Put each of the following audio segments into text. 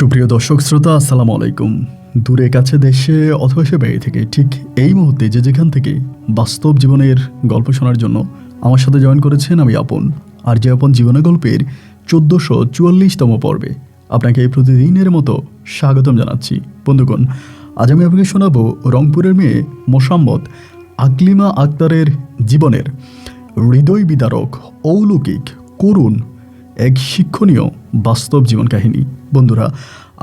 সুপ্রিয় দর্শক শ্রোতা, আসসালামু আলাইকুম। দূরে কাছে দেশে অথবা সে বাইরে থেকে ঠিক এই মুহূর্তে যে যেখান থেকে বাস্তব জীবনের গল্প শোনার জন্য আমার সাথে জয়েন করেছেন আমি আপন। আর যে আপন জীবনের গল্পের 1444তম পর্বে আপনাকে এই প্রতিদিনের মতো স্বাগতম জানাচ্ছি। বন্ধুগণ, আজ আমি আপনাকে শোনাবো রংপুরের মেয়ে মোসাম্মদ আকলিমা আক্তারের জীবনের হৃদয় বিদারক, অলৌকিক, করুণ এক শিক্ষণীয় বাস্তব জীবন কাহিনী। বন্ধুরা,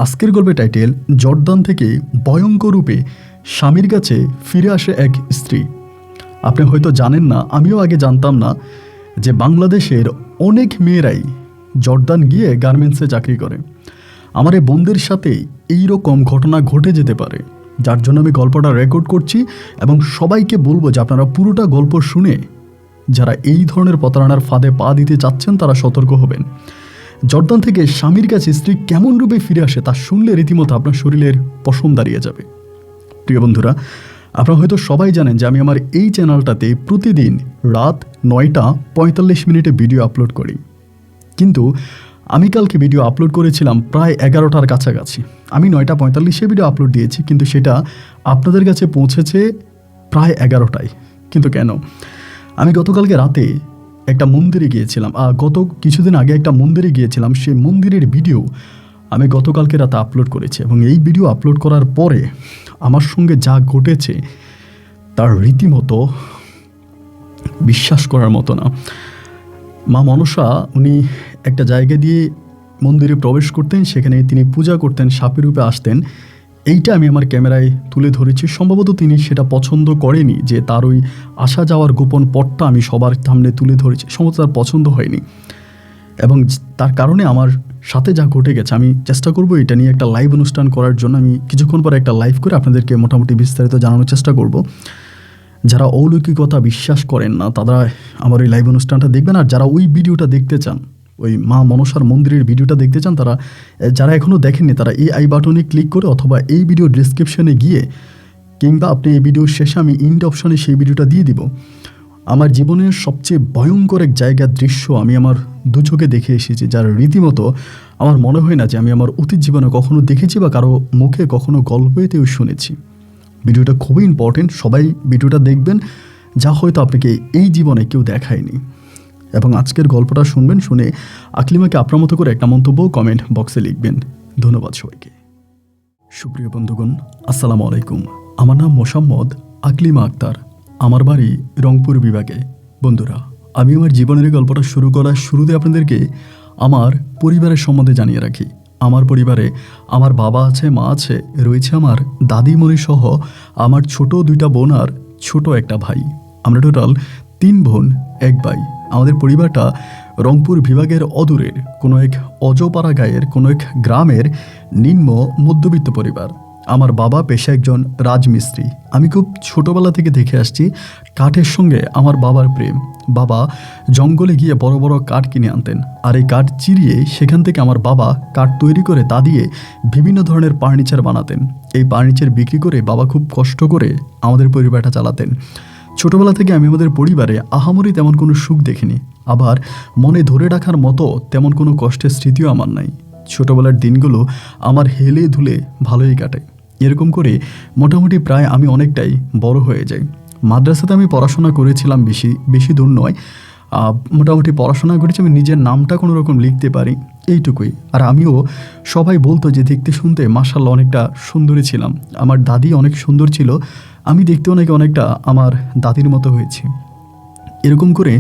আজকের গল্পের টাইটেল জর্দান থেকে ভয়ঙ্কর রূপে স্বামীর কাছে ফিরে আসে এক স্ত্রী। আপনি হয়তো জানেন না, আমিও আগে জানতাম না যে বাংলাদেশের অনেক মেয়েরাই জর্দান গিয়ে গার্মেন্টসে চাকরি করে। আমার এই বোনদের সাথে এইরকম ঘটনা ঘটে যেতে পারে, যার জন্য আমি গল্পটা রেকর্ড করছি এবং সবাইকে বলবো যে আপনারা পুরোটা গল্প শুনে যারা এই ধরনের প্রতারণার ফাঁদে পা দিতে চাচ্ছেন তারা সতর্ক হবেন। জর্দান থেকে স্বামীর কাছে স্ত্রী কেমন রূপে ফিরে আসে তা শুনলে রীতিমতো আপনার শরীরের পশম দাঁড়িয়ে যাবে। প্রিয় বন্ধুরা, আপনারা হয়তো সবাই জানেন যে আমি আমার এই চ্যানেলটাতে প্রতিদিন রাত 9:45 ভিডিও আপলোড করি, কিন্তু আমি কালকে ভিডিও আপলোড করেছিলাম প্রায় 11টার কাছাকাছি। আমি 9:45 ভিডিও আপলোড দিয়েছি, কিন্তু সেটা আপনাদের কাছে পৌঁছেছে প্রায় 11টায়। কিন্তু কেন? আমি গতকালকে রাতে একটা মন্দিরে গিয়েছিলাম, গত কিছুদিন আগে একটা মন্দিরে গিয়েছিলাম। সেই মন্দিরের ভিডিও আমি গতকালকে রাতে আপলোড করেছি এবং এই ভিডিও আপলোড করার পরে আমার সঙ্গে যা ঘটেছে তার রীতিমতো বিশ্বাস করার মতো না। মা মনসা উনি একটা জায়গা দিয়ে মন্দিরে প্রবেশ করতেন, সেখানে তিনি পূজা করতেন, সাপের রূপে আসতেন। এইটা আমি আমার ক্যামেরায় তুলে ধরেছি। সম্ভবত তিনি সেটা পছন্দ করেনি যে তার ওই আসা যাওয়ার গোপন পথটা আমি সবার সামনে তুলে ধরেছি, সম্ভবত তার পছন্দ হয়নি এবং তার কারণে আমার সাথে যা ঘটে গেছে আমি চেষ্টা করব এটা নিয়ে একটা লাইভ অনুষ্ঠান করার জন্য। আমি কিছুক্ষণ পরে একটা লাইভ করে আপনাদেরকে মোটামুটি বিস্তারিত জানানোর চেষ্টা করব। যারা অলৌকিকতা বিশ্বাস করেন না তারা আমার ওই লাইভ অনুষ্ঠানটা দেখবেন, আর যারা ওই ভিডিওটা দেখতে চান, ওই মা মনসার মন্দিরের ভিডিওটা দেখতে চান, তারা যারা এখনও দেখেননি তারা এই আই বাটনে ক্লিক করে অথবা এই ভিডিও ডিসক্রিপশনে গিয়ে কিংবা আপনি এই ভিডিওর শেষে আমি ইন্ড অপশনে সেই ভিডিওটা দিয়ে দিব। আমার জীবনের সবচেয়ে ভয়ঙ্কর এক জায়গার দৃশ্য আমি আমার দু চোখে দেখে এসেছি, যার রীতিমতো আমার মনে হয় না যে আমি আমার অতীত জীবনে কখনো দেখেছি বা কারো মুখে কখনো গল্পেতেও শুনেছি। ভিডিওটা খুবই ইম্পর্টেন্ট, সবাই ভিডিওটা দেখবেন, যা হয়তো আপনাকে এই জীবনে কেউ দেখায়নি। এবং আজকের গল্পটা শুনবেন, শুনে আকলিমাকে আপনার মতো করে একটা মন্তব্য কমেন্ট বক্সে লিখবেন। ধন্যবাদ সবাইকে। সুপ্রিয় বন্ধুগণ, আসসালামু আলাইকুম। আমার নাম মোসাম্মদ আকলিমা আক্তার, আমার বাড়ি রংপুর বিভাগে। বন্ধুরা, আমি আমার জীবনের গল্পটা শুরু করার শুরুতে আপনাদেরকে আমার পরিবারের সম্বন্ধে জানিয়ে রাখি। আমার পরিবারে আমার বাবা আছে, মা আছে, রয়েছে আমার দাদিমণি সহ আমার ছোট 2টা বোন আর ছোট একটা ভাই। আমরা টোটাল 3 বোন 1 ভাই। আমাদের পরিবারটা রংপুর বিভাগের অদূরের কোনো এক অজপাড়া গাঁয়ের কোনো এক গ্রামের নিম্ন মধ্যবিত্ত পরিবার। আমার বাবা পেশা একজন রাজমিস্ত্রি। আমি খুব ছোটোবেলা থেকে দেখে আসছি কাঠের সঙ্গে আমার বাবার প্রেম। বাবা জঙ্গলে গিয়ে বড় বড় কাঠ কিনে আনতেন, আর এই কাঠ চিরিয়ে সেখান থেকে আমার বাবা কাঠ তৈরি করে তা দিয়ে বিভিন্ন ধরনের ফার্নিচার বানাতেন। এই ফার্নিচার বিক্রি করে বাবা খুব কষ্ট করে আমাদের পরিবারটা চালাতেন। ছোটোবেলা থেকে আমি আমাদের পরিবারে আহামরি তেমন কোনো সুখ দেখিনি, আবার মনে ধরে রাখার মতো তেমন কোনো কষ্টের স্মৃতিও আমার নাই। ছোটোবেলার দিনগুলো আমার হেলে ধুলে ভালোই কাটে। এরকম করে মোটামুটি প্রায় আমি অনেকটাই বড় হয়ে যাই। মাদ্রাসাতে আমি পড়াশোনা করেছিলাম, বেশি দূর নয়, মোটামুটি পড়াশোনা করেছি। আমি নিজের নামটা কোনো রকম লিখতে পারি, এইটুকুই। আর আমিও সবাই বলতো যে দেখতে শুনতে মাশাআল্লাহ অনেকটা সুন্দরী ছিলাম। আমার দাদি অনেক সুন্দর ছিল, আমি দেখতে অনেকটা আমার দাদির মতো হয়েছি। এরকম করে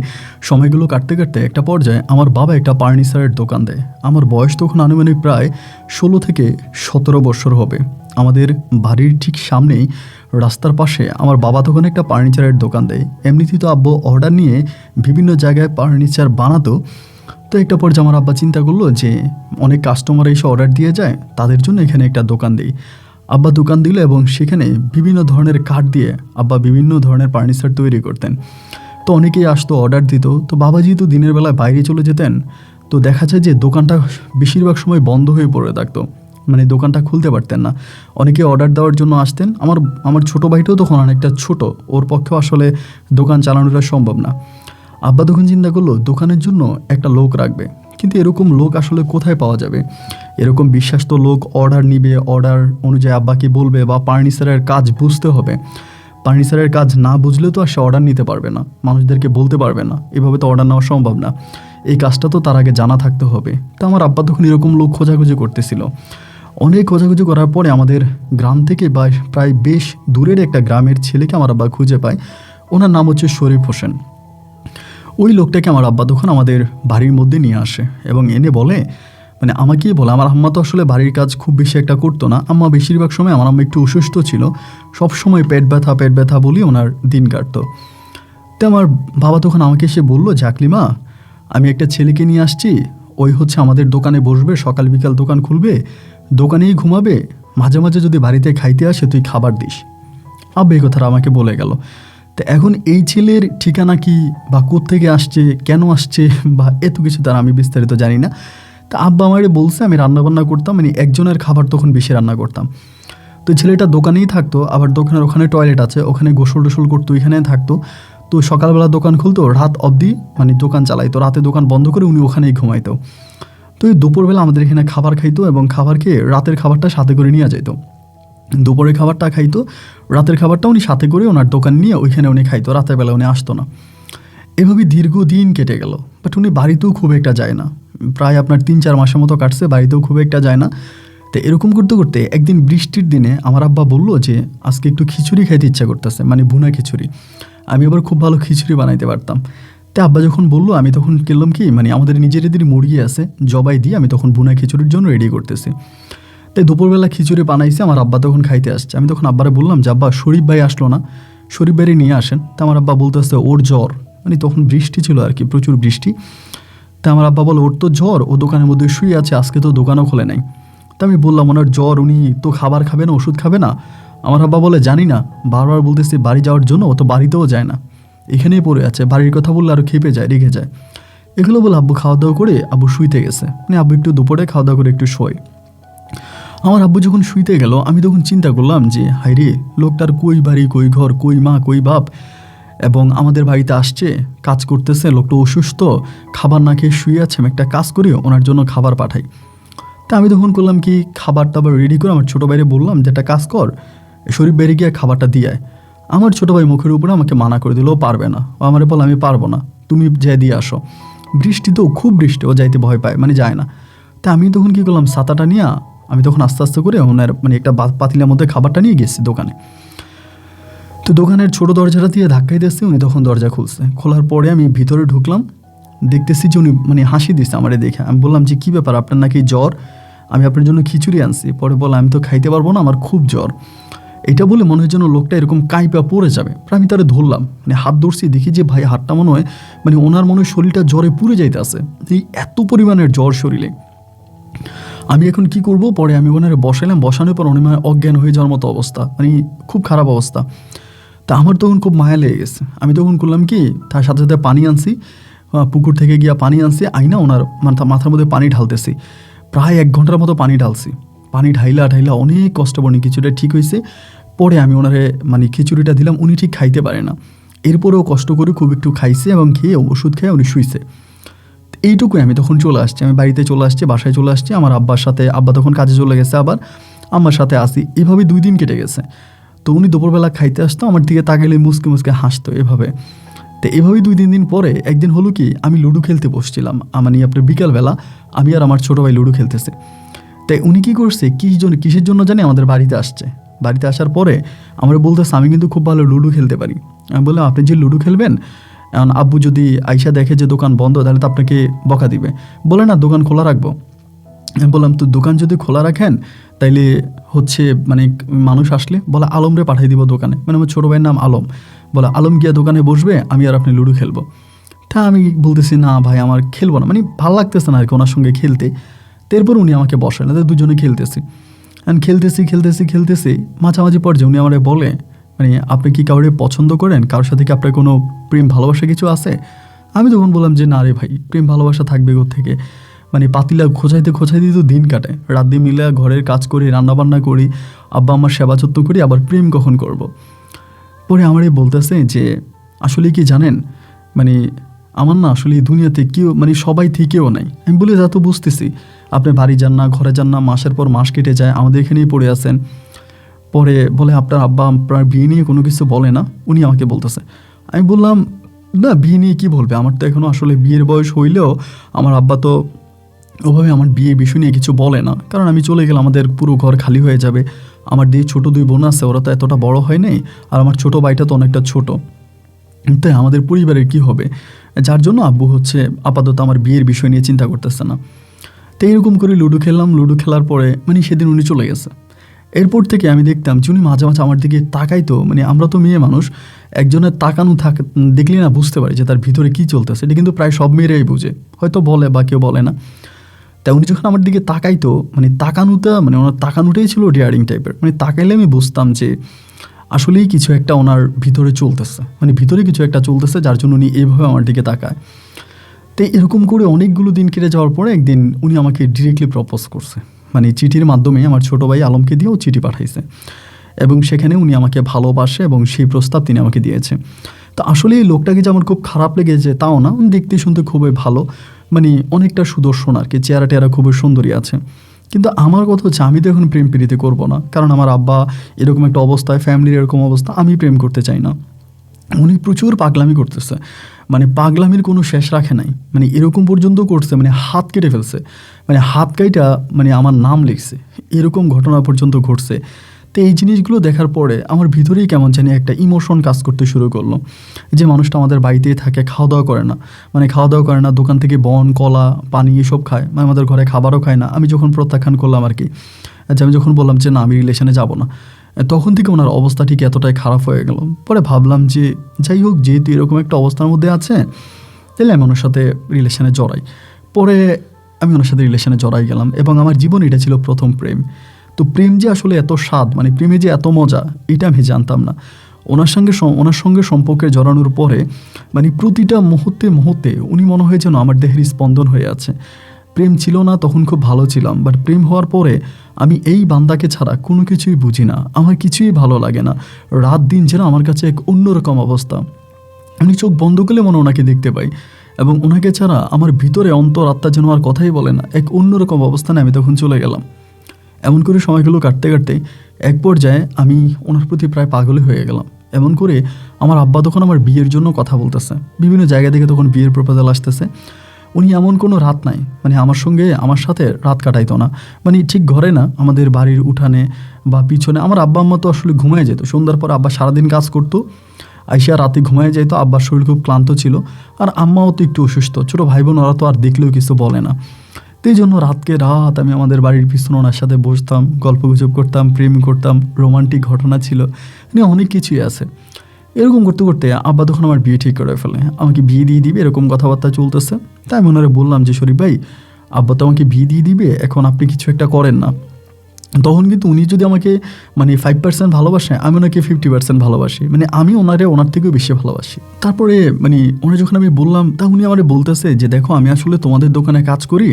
সময়গুলো কাটতে কাটতে একটা পর্যায়ে আমার বাবা একটা ফার্নিচারের দোকান দেয়। আমার বয়স তখন আনুমানিক প্রায় 16 থেকে 17 বছর হবে। আমাদের বাড়ির ঠিক সামনেই রাস্তার পাশে আমার বাবা তখন একটা ফার্নিচারের দোকান দেয়। এমনিতেই তো আব্বু অর্ডার নিয়ে বিভিন্ন জায়গায় ফার্নিচার বানাতো। তো একটা পর্যায়ে আমার আব্বা চিন্তা করলো যে অনেক কাস্টমার এসে অর্ডার দিয়ে যায়, তাদের জন্য এখানে একটা দোকান দিই। আব্বা দোকান দিল এবং সেখানে বিভিন্ন ধরনের কাঠ দিয়ে আব্বা বিভিন্ন ধরনের ফার্নিচার তৈরি করতেন। তো অনেকেই আসতো, অর্ডার দিত। তো বাবা যেহেতু দিনের বেলায় বাইরে চলে যেতেন, তো দেখা যায় যে দোকানটা বেশিরভাগ সময় বন্ধ হয়ে পড়ে থাকতো, মানে দোকানটা খুলতে পারতেন না। অনেকে অর্ডার দেওয়ার জন্য আসতেন। আমার ছোটো ভাইটাও তখন অনেকটা ছোট, ওর পক্ষেও আসলে দোকান চালানোটা সম্ভব না। আব্বা তখন চিন্তা করলো দোকানের জন্য একটা লোক রাখবে। কিন্তু এরকম লোক আসলে কোথায় পাওয়া যাবে? এরকম বিশ্বাস্ত লোক অর্ডার নিবে, অর্ডার অনুযায়ী আব্বাকে বলবে, বা ফার্নিচারের কাজ বুঝতে হবে। ফার্নিচারের কাজ না বুঝলে তো আর সে অর্ডার নিতে পারবে না, মানুষদেরকে বলতে পারবে না, এভাবে তো অর্ডার নেওয়া সম্ভব না। এই কাজটা তো তার আগে জানা থাকতে হবে। তো আমার আব্বা তখন এরকম লোক খোঁজাখুঁজি করতেছিল। অনেক খোঁজাখুঁজি করার পরে আমাদের গ্রাম থেকে বা প্রায় বেশ দূরের একটা গ্রামের ছেলেকে আমার আব্বা খুঁজে পায়। ওনার নাম হচ্ছে শরীফ হোসেন। ওই লোকটাকে আমার আব্বা তখন আমাদের বাড়ির মধ্যে নিয়ে আসে এবং এনে বলে, মানে আমাকেই বলে, আমার আম্মা তো আসলে বাড়ির কাজ খুব বেশি একটা করতো না। আম্মা বেশিরভাগ সময়, আমার আম্মা একটু অসুস্থ ছিল, সব সময় পেট ব্যথা বলি ওনার দিন কাটতো। তো আমার বাবা তখন আমাকে এসে বললো, জাকলিমা, আমি একটা ছেলেকে নিয়ে আসছি, ওই হচ্ছে আমাদের দোকানে বসবে, সকাল বিকাল দোকান খুলবে, দোকানেই ঘুমাবে, মাঝে মাঝে যদি বাড়িতে খাইতে আসে তুই খাবার দিস। আব্বা এই কথাটা আমাকে বলে গেল। তো এখন এই ছেলের ঠিকানা কি, বা কোত্থেকে আসছে, কেন আসছে, বা এত কিছু তার আমি বিস্তারিত জানি না। তা আব্বা আমারে বলছে আমি রান্নাবান্না করতাম, মানে একজনের খাবার তখন বেশি রান্না করতাম। তো ছেলেটা দোকানেই থাকতো, আবার দোকানের ওখানে টয়লেট আছে, ওখানে গোসল টোসল করতো, ওইখানে থাকতো। তো সকালবেলা দোকান খুলতো, রাত অবধি মানে দোকান চালাইতো, রাতে দোকান বন্ধ করে উনি ওখানেই ঘুমাইতো। তো এই দুপুরবেলা আমাদের এখানে খাবার খাইতো এবং খাবার খেয়ে রাতের খাবারটা সাথে করে নিয়ে যেত। দুপুরের খাবারটা খাইতো, রাতের খাবারটা উনি সাথে করে ওনার দোকান নিয়ে ওইখানে উনি খাইতো, রাতের বেলা উনি আসতো না। এভাবে দীর্ঘদিন কেটে গেল, বাট উনি বাড়িতেও খুব একটা যায় না। প্রায় আপনার 3-4 মাসের মতো কাটছে, বাড়িতেও খুব একটা যায় না। তো এরকম করতে করতে একদিন বৃষ্টির দিনে আমার আব্বা বললো যে আজকে একটু খিচুড়ি খাইতে ইচ্ছা করতেছে, মানে ভুনা খিচুড়ি। আমি আবার খুব ভালো খিচুড়ি বানাইতে পারতাম। তো আব্বা যখন বললো, আমি তখন করলাম কি, মানে আমাদের নিজেদের মুরগি আছে, জবাই দিয়ে আমি তখন ভুনা খিচুড়ির জন্য রেডি করতেছি। তাই দুপুরবেলা খিচুড়ি বানাইছে, আমার আব্বা তখন খাইতে আসছে। আমি তখন আব্বারে বললাম যে আব্বা, শরীফ ভাই আসলো না, শরীফ ভাইরে নিয়ে আসেন। তা আমার আব্বা বলতেছে ওর জ্বর, মানে তখন বৃষ্টি ছিল আর কি, প্রচুর বৃষ্টি। তা আমার আব্বা বলে ওর তো জ্বর, ও দোকানের মধ্যে শুয়ে আছে, আজকে তো দোকানও খোলে নাই। তা আমি বললাম ওনার জ্বর, উনি তো খাবার খাবে না, ওষুধ খাবে না। আমার আব্বা বলে জানি না, বারবার বলতেছি বাড়ি যাওয়ার জন্য, ও তো বাড়িতেও যায় না, এখানেই পড়ে আছে, বাড়ির কথা বললে আরও খেপে যায়, রেগে যায়। এগুলো বলে আব্বু খাওয়া দাওয়া করে আব্বু শুইতে গেছে, মানে আব্বু একটু দুপুরে খাওয়া দাওয়া করে একটু শোয়। আমার আব্বু যখন শুইতে গেল, আমি তখন চিন্তা করলাম যে হাই রে, লোকটার কই বাড়ি, কই ঘর, কই মা, কই বাপ, এবং আমাদের বাড়িতে আসছে, কাজ করতেছে, লোকটা অসুস্থ, খাবার না খেয়ে শুয়ে আছে, আমি একটা কাজ করি, ওনার জন্য খাবার পাঠাই। তা আমি তখন করলাম কি, খাবার টাবার রেডি করে আমার ছোটো ভাইরে বললাম যে একটা কাজ কর, শরীফ বাইরে গিয়ে খাবারটা দিয়ে আয়। আমার ছোটো ভাই মুখের উপরে আমাকে মানা করে দিল, ও পারবে না। ও আমারে বলে আমি পারবো না, তুমি যেয়ে দিয়ে আসো। বৃষ্টি তো, খুব বৃষ্টি, ও যাইতে ভয় পায়, মানে যায় না। তা আমি তখন কী করলাম, ছাতাটা নিয়ে আমি তখন আস্তে আস্তে করে ওনার মানে একটা পাতিলের মধ্যে খাবারটা নিয়ে গেছি দোকানে। তো দোকানের ছোটো দরজাটা দিয়ে ধাক্কাই দিয়েছে, উনি তখন দরজা খুলছে। খোলার পরে আমি ভিতরে ঢুকলাম, দেখতেছি যে উনি মানে হাসি দিচ্ছে আমারে দেখে। আমি বললাম যে কী ব্যাপার, আপনার নাকি জ্বর, আমি আপনার জন্য খিচুড়ি আনছি। পরে বলে আমি তো খাইতে পারবো না, আমার খুব জ্বর। এটা বলে মনে হয় যেন লোকটা এরকম কাঁইপা পড়ে যাবে, প্রায় আমি তারে ধরলাম, মানে হাত ধরছি, দেখি যে ভাই হাতটা মনে হয়, মানে ওনার মনে হয় শরীরটা জ্বরে পুড়ে যাইতে আছে, এই এত পরিমাণের জ্বর শরীরে। আমি এখন কি করব, পরে আমি ওনারে বসাইলাম, বসানোর পর উনি মানে অজ্ঞান হয়ে যাওয়ার মতো অবস্থা, মানে খুব খারাপ অবস্থা। তা আমার তখন খুব মায়া লেগে গেছে। আমি তখন করলাম কি, তার সাথে সাথে পানি আনছি, পুকুর থেকে গিয়া পানি আনছি, আইনা ওনার মাথার মধ্যে পানি ঢালতেছি। প্রায় 1 ঘন্টার মতো পানি ঢালছি। পানি ঢাইলা অনেক কষ্ট পড়নি, কিছুটা ঠিক হয়েছে। পরে আমি ওনারে মানে খিচুড়িটা দিলাম, উনি ঠিক খাইতে পারে না, এরপরেও কষ্ট করে খুব একটু খাইছে এবং খেয়ে ওষুধ খেয়ে উনি শুইছে। এইটুকুই, আমি তখন চলে আসছি, আমি বাড়িতে চলে আসছি, বাসায় চলে আসছি আমার আব্বার সাথে। আব্বা তখন কাজে চলে গেছে, আবার আমার সাথে আসি। এইভাবে 2 দিন কেটে গেছে। তো উনি দুপুরবেলা খাইতে আসতো, আমার দিকে তাকালে মুসকে মুসকে হাসতো এভাবে। তো এভাবেই 2-3 দিন পরে একদিন হলো কি, আমি লুডো খেলতে বসছিলাম, মানে আপনার বিকালবেলা, আমি আর আমার ছোটো ভাই লুডো খেলতেছে। তাই উনি কী করছে, কিসের জন্য জানি আমাদের বাড়িতে আসছে। বাড়িতে আসার পরে আমার বলতেছে আমি কিন্তু খুব ভালো লুডো খেলতে পারি। আমি বললাম আপনি যে লুডো খেলবেন, এখন আব্বু যদি আইসা দেখে যে দোকান বন্ধ, তাহলে তো আপনাকে বকা দিবে। বলে না দোকান খোলা রাখবো। আমি বললাম তো দোকান যদি খোলা রাখেন তাইলে হচ্ছে মানে মানুষ আসলে বলে আলমরে পাঠিয়ে দিব দোকানে, মানে আমার ছোটো ভাইয়ের নাম আলম। বলে আলম গিয়া দোকানে বসবে, আমি আর আপনি লুডো খেলবো। তা আমি বলতেছি না ভাই আমার খেলবো না, মানে ভালো লাগতেছে না আর কি ওনার সঙ্গে খেলতে। তারপর উনি আমাকে বসেন, দুজনে খেলতেছি। অ্যান্ড খেলতেছি মাঝামাঝি পর্যায়ে উনি আমারে বলে, মানে আপনি কি কাউরে পছন্দ করেন, কারোর সাথে কি আপনার কোনো প্রেম ভালোবাসা কিছু আছে? আমি তখন বললাম যে না রে ভাই, প্রেম ভালোবাসা থাকবে কোত্থেকে, মানে পাতিলা খোঁচাইতে তো দিন কাটে, রাত দিয়ে মিলে ঘরের কাজ করি, রান্নাবান্না করি, আব্বা আমার সেবা যত্ন করি, আবার প্রেম কখন করব। পরে আমারই বলতেছে যে আসলে কি জানেন, মানে আমার না আসলে এই দুনিয়াতে কেউ মানে সবাই থেকেও নাই। আমি বলে যা তো বুঝতেছি, আপনি বাড়ি যান না, ঘরে যান না, মাসের পর মাস কেটে যায়, আমাদের এখানেই পড়ে আছেন। পরে বলে আপনার আব্বা আপনার বিয়ে নিয়ে কোনো কিছু বলে না, উনি আমাকে বলতেছে। আমি বললাম না, বিয়ে নিয়ে কী বলবে, আমার তো এখনও আসলে বিয়ের বয়স হইলেও আমার আব্বা তো ওভাবে আমার বিয়ে বিষয় নিয়ে কিছু বলে না, কারণ আমি চলে গেলে আমাদের পুরো ঘর খালি হয়ে যাবে। আমার দিয়ে ছোটো 2 বোন আছে, ওরা তো এতটা বড় হয় নাই, আর আমার ছোটো ভাইটা তো অনেকটা ছোট, তাই আমাদের পরিবারের কি হবে, যার জন্য আব্বু হচ্ছে আপাতত আমার বিয়ের বিষয় নিয়ে চিন্তা করতেছে না। তো এইরকম করে লুডো খেললাম, লুডো খেলার পরে মানে সেদিন উনি চলে গেছে। এরপর থেকে আমি দেখতাম যে উনি মাঝে মাঝে আমার দিকে তাকাইতো, মানে আমরা তো মেয়ে মানুষ, একজনের তাকানো দেখলে না বুঝতে পারি যে তার ভিতরে কী চলতেছে, এটা কিন্তু প্রায় সব মেয়েরাই বুঝে, হয়তো বলে বা কেউ বলে না। তাই উনি যখন আমার দিকে তাকাইতো, মানে তাকানোটা মানে ওনার তাকানোটাই ছিল ডেয়ারিং টাইপের, মানে তাকাইলে আমি বুঝতাম যে আসলেই কিছু একটা ওনার ভিতরে চলতেছে, মানে ভিতরে কিছু একটা চলতেছে, যার জন্য উনি এইভাবে আমার দিকে তাকায়। তো এরকম করে অনেকগুলো দিন কেটে যাওয়ার পরে একদিন উনি আমাকে ডিরেক্টলি প্রপোজ করছে, মানে চিঠির মাধ্যমে আমার ছোটো ভাই আলমকে দিয়েও চিঠি পাঠাইছে, এবং সেখানে উনি আমাকে ভালোবাসে এবং সেই প্রস্তাব তিনি আমাকে দিয়েছে। তো আসলে এই লোকটাকে যে আমার খুব খারাপ লেগেছে তাও না, উনি দেখতে শুনতে খুবই ভালো, মানে অনেকটা সুদর্শন আর কি, চেহারা টেহারা খুবই সুন্দরী আছে। কিন্তু আমার কথা হচ্ছে আমি তো এখন প্রেম প্রীতি করবো না, কারণ আমার আব্বা এরকম একটা অবস্থায়, ফ্যামিলির এরকম অবস্থা, আমি প্রেম করতে চাই না। উনি প্রচুর পাগলামি করতেছে, মানে পাগলামির কোনো শেষ রাখে নাই, মানে এরকম পর্যন্ত করছে মানে হাত কেটে ফেলছে, মানে হাত কাইটা মানে আমার নাম লিখছে, এরকম ঘটনা পর্যন্ত ঘটছে। তো এই জিনিসগুলো দেখার পরে আমার ভিতরেই কেমন জানি একটা ইমোশন কাজ করতে শুরু করলো, যে মানুষটা আমাদের বাড়িতেই থাকে, খাওয়া দাওয়া করে না, মানে খাওয়া দাওয়া করে না, দোকান থেকে বন কলা পানি এসব খায়, মানে আমাদের ঘরে খাবারও খায় না। আমি যখন প্রত্যাখ্যান করলাম আর কি, আচ্ছা আমি যখন বললাম যে না আমি রিলেশনে যাব না, তখন থেকে ওনার অবস্থা ঠিক এতটাই খারাপ হয়ে গেল। পরে ভাবলাম যে যাই হোক, যেহেতু এরকম একটা অবস্থার মধ্যে আছে, তাহলে আমি ওনার সাথে রিলেশনে জড়াই। পরে আমি ওনার সাথে রিলেশনে জড়াই গেলাম, এবং আমার জীবনে এটা ছিল প্রথম প্রেম। তো প্রেম যে আসলে এত স্বাদ, মানে প্রেমে যে এত মজা, এটা আমি জানতাম না। ওনার সঙ্গে সম্পর্কে জড়ানোর পরে মানে প্রতিটা মুহূর্তে মুহূর্তে উনি মনে হয় যেন আমার দেহের স্পন্দন হয়ে আছে। প্রেম ছিল না তখন খুব ভালো ছিলাম, বাট প্রেম হওয়ার পরে আমি এই বান্দাকে ছাড়া কোনো কিছুই বুঝি না, আমার কিছুই ভালো লাগে না। রাত দিন যেন আমার কাছে এক অন্যরকম অবস্থা, আমি চোখ বন্ধ করলে মনে ওনাকে দেখতে পাই, এবং ওনাকে ছাড়া আমার ভিতরে অন্তর আত্মা যেন আর কথাই বলে না, এক অন্যরকম অবস্থানে আমি তখন চলে গেলাম। এমন করে সময়গুলো কাটতে কাটতে এক পর্যায়ে আমি ওনার প্রতি প্রায় পাগল হয়ে গেলাম। এমন করে আমার আব্বা তখন আমার বিয়ের জন্য কথা বলতেছে, বিভিন্ন জায়গা থেকে তখন বিয়ের প্রপোজাল আসতেছে। উনি এমন কোনো রাত নাই মানে আমার সাথে রাত কাটাইতো না, মানে ঠিক ঘরে না, আমাদের বাড়ির উঠানে বা পিছনে। আমার আব্বা আম্মা তো আসলে ঘুমিয়ে যেত, সন্ধ্যার পর আব্বা সারাদিন কাজ করতো, আইসা রাতে ঘুমিয়ে যেত, আব্বার শরীর খুব ক্লান্ত ছিল, আর আম্মাও তো একটু অসুস্থ, ছোটো ভাই বোন ওরা তো আর দেখলেও কিছু বলে না। তো এই জন্য রাতকে রাত আমি আমাদের বাড়ির পিছনে ওনার সাথে বসতাম, গল্পগুজব করতাম, প্রেম করতাম, রোমান্টিক ঘটনা ছিল, মানে অনেক কিছুই আছে। এরকম করতে করতে আব্বা তখন আমার বিয়ে ঠিক করে ফেলে, আমাকে বিয়ে দিয়ে দিবে এরকম কথাবার্তা চলতেছে। তাই আমি ওনারে বললাম যে শরীফ ভাই, আব্বা তো আমাকে বিয়ে দিয়ে দিবে, এখন আপনি কিছু একটা করেন না। তখন কিন্তু উনি যদি আমাকে মানে 5% ভালোবাসে, আমি ওনাকে 50% ভালোবাসি, মানে আমি ওনার থেকেও বেশি ভালোবাসি। তারপরে মানে ওনার যখন আমি বললাম, তা উনি আমারে বলতেছে যে দেখো আমি আসলে তোমাদের দোকানে কাজ করি,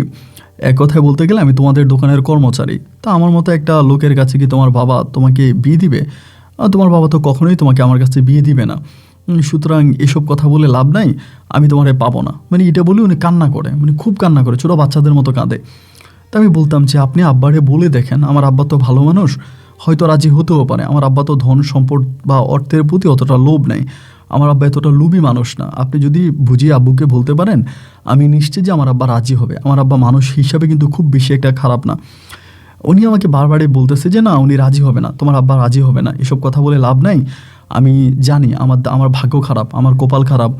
এক কথায় বলতে গেলে আমি তোমাদের দোকানের কর্মচারী। তা আমার মতো একটা লোকের কাছে কি তোমার বাবা তোমাকে বিয়ে দিবে? তোমার বাবা তো কখনোই তোমাকে আমার কাছে বিয়ে দিবে না, সুতরাং এসব কথা বলে লাভ নাই, আমি তোমারে পাবো না। মানে এটা বলে উনি কান্না করে, মানে খুব কান্না করে, ছোটো বাচ্চাদের মতো কাঁদে। তা আমি বলতাম যে আপনি আব্বারে বলে দেখেন, আমার আব্বা তো ভালো মানুষ, হয়তো রাজি হতেও পারে। আমার আব্বা তো ধন সম্পদ বা অর্থের প্রতি অতটা লোভ নেই, আমার আব্বা এতটা লোভী মানুষ না। আপনি যদি বুঝিয়ে আব্বুকে বলতে পারেন, আমি নিশ্চিত যে আমার আব্বা রাজি হবে। আমার আব্বা মানুষ হিসাবে কিন্তু খুব বেশি একটা খারাপ না। উনি আমাকে বারবারই বলতেছে যে না উনি রাজি হবে না, তোমার আব্বা রাজি হবে না, এসব কথা বলে লাভ নাই। আমি জানি আমার ভাগ্য খারাপ, আমার কপাল খারাপ,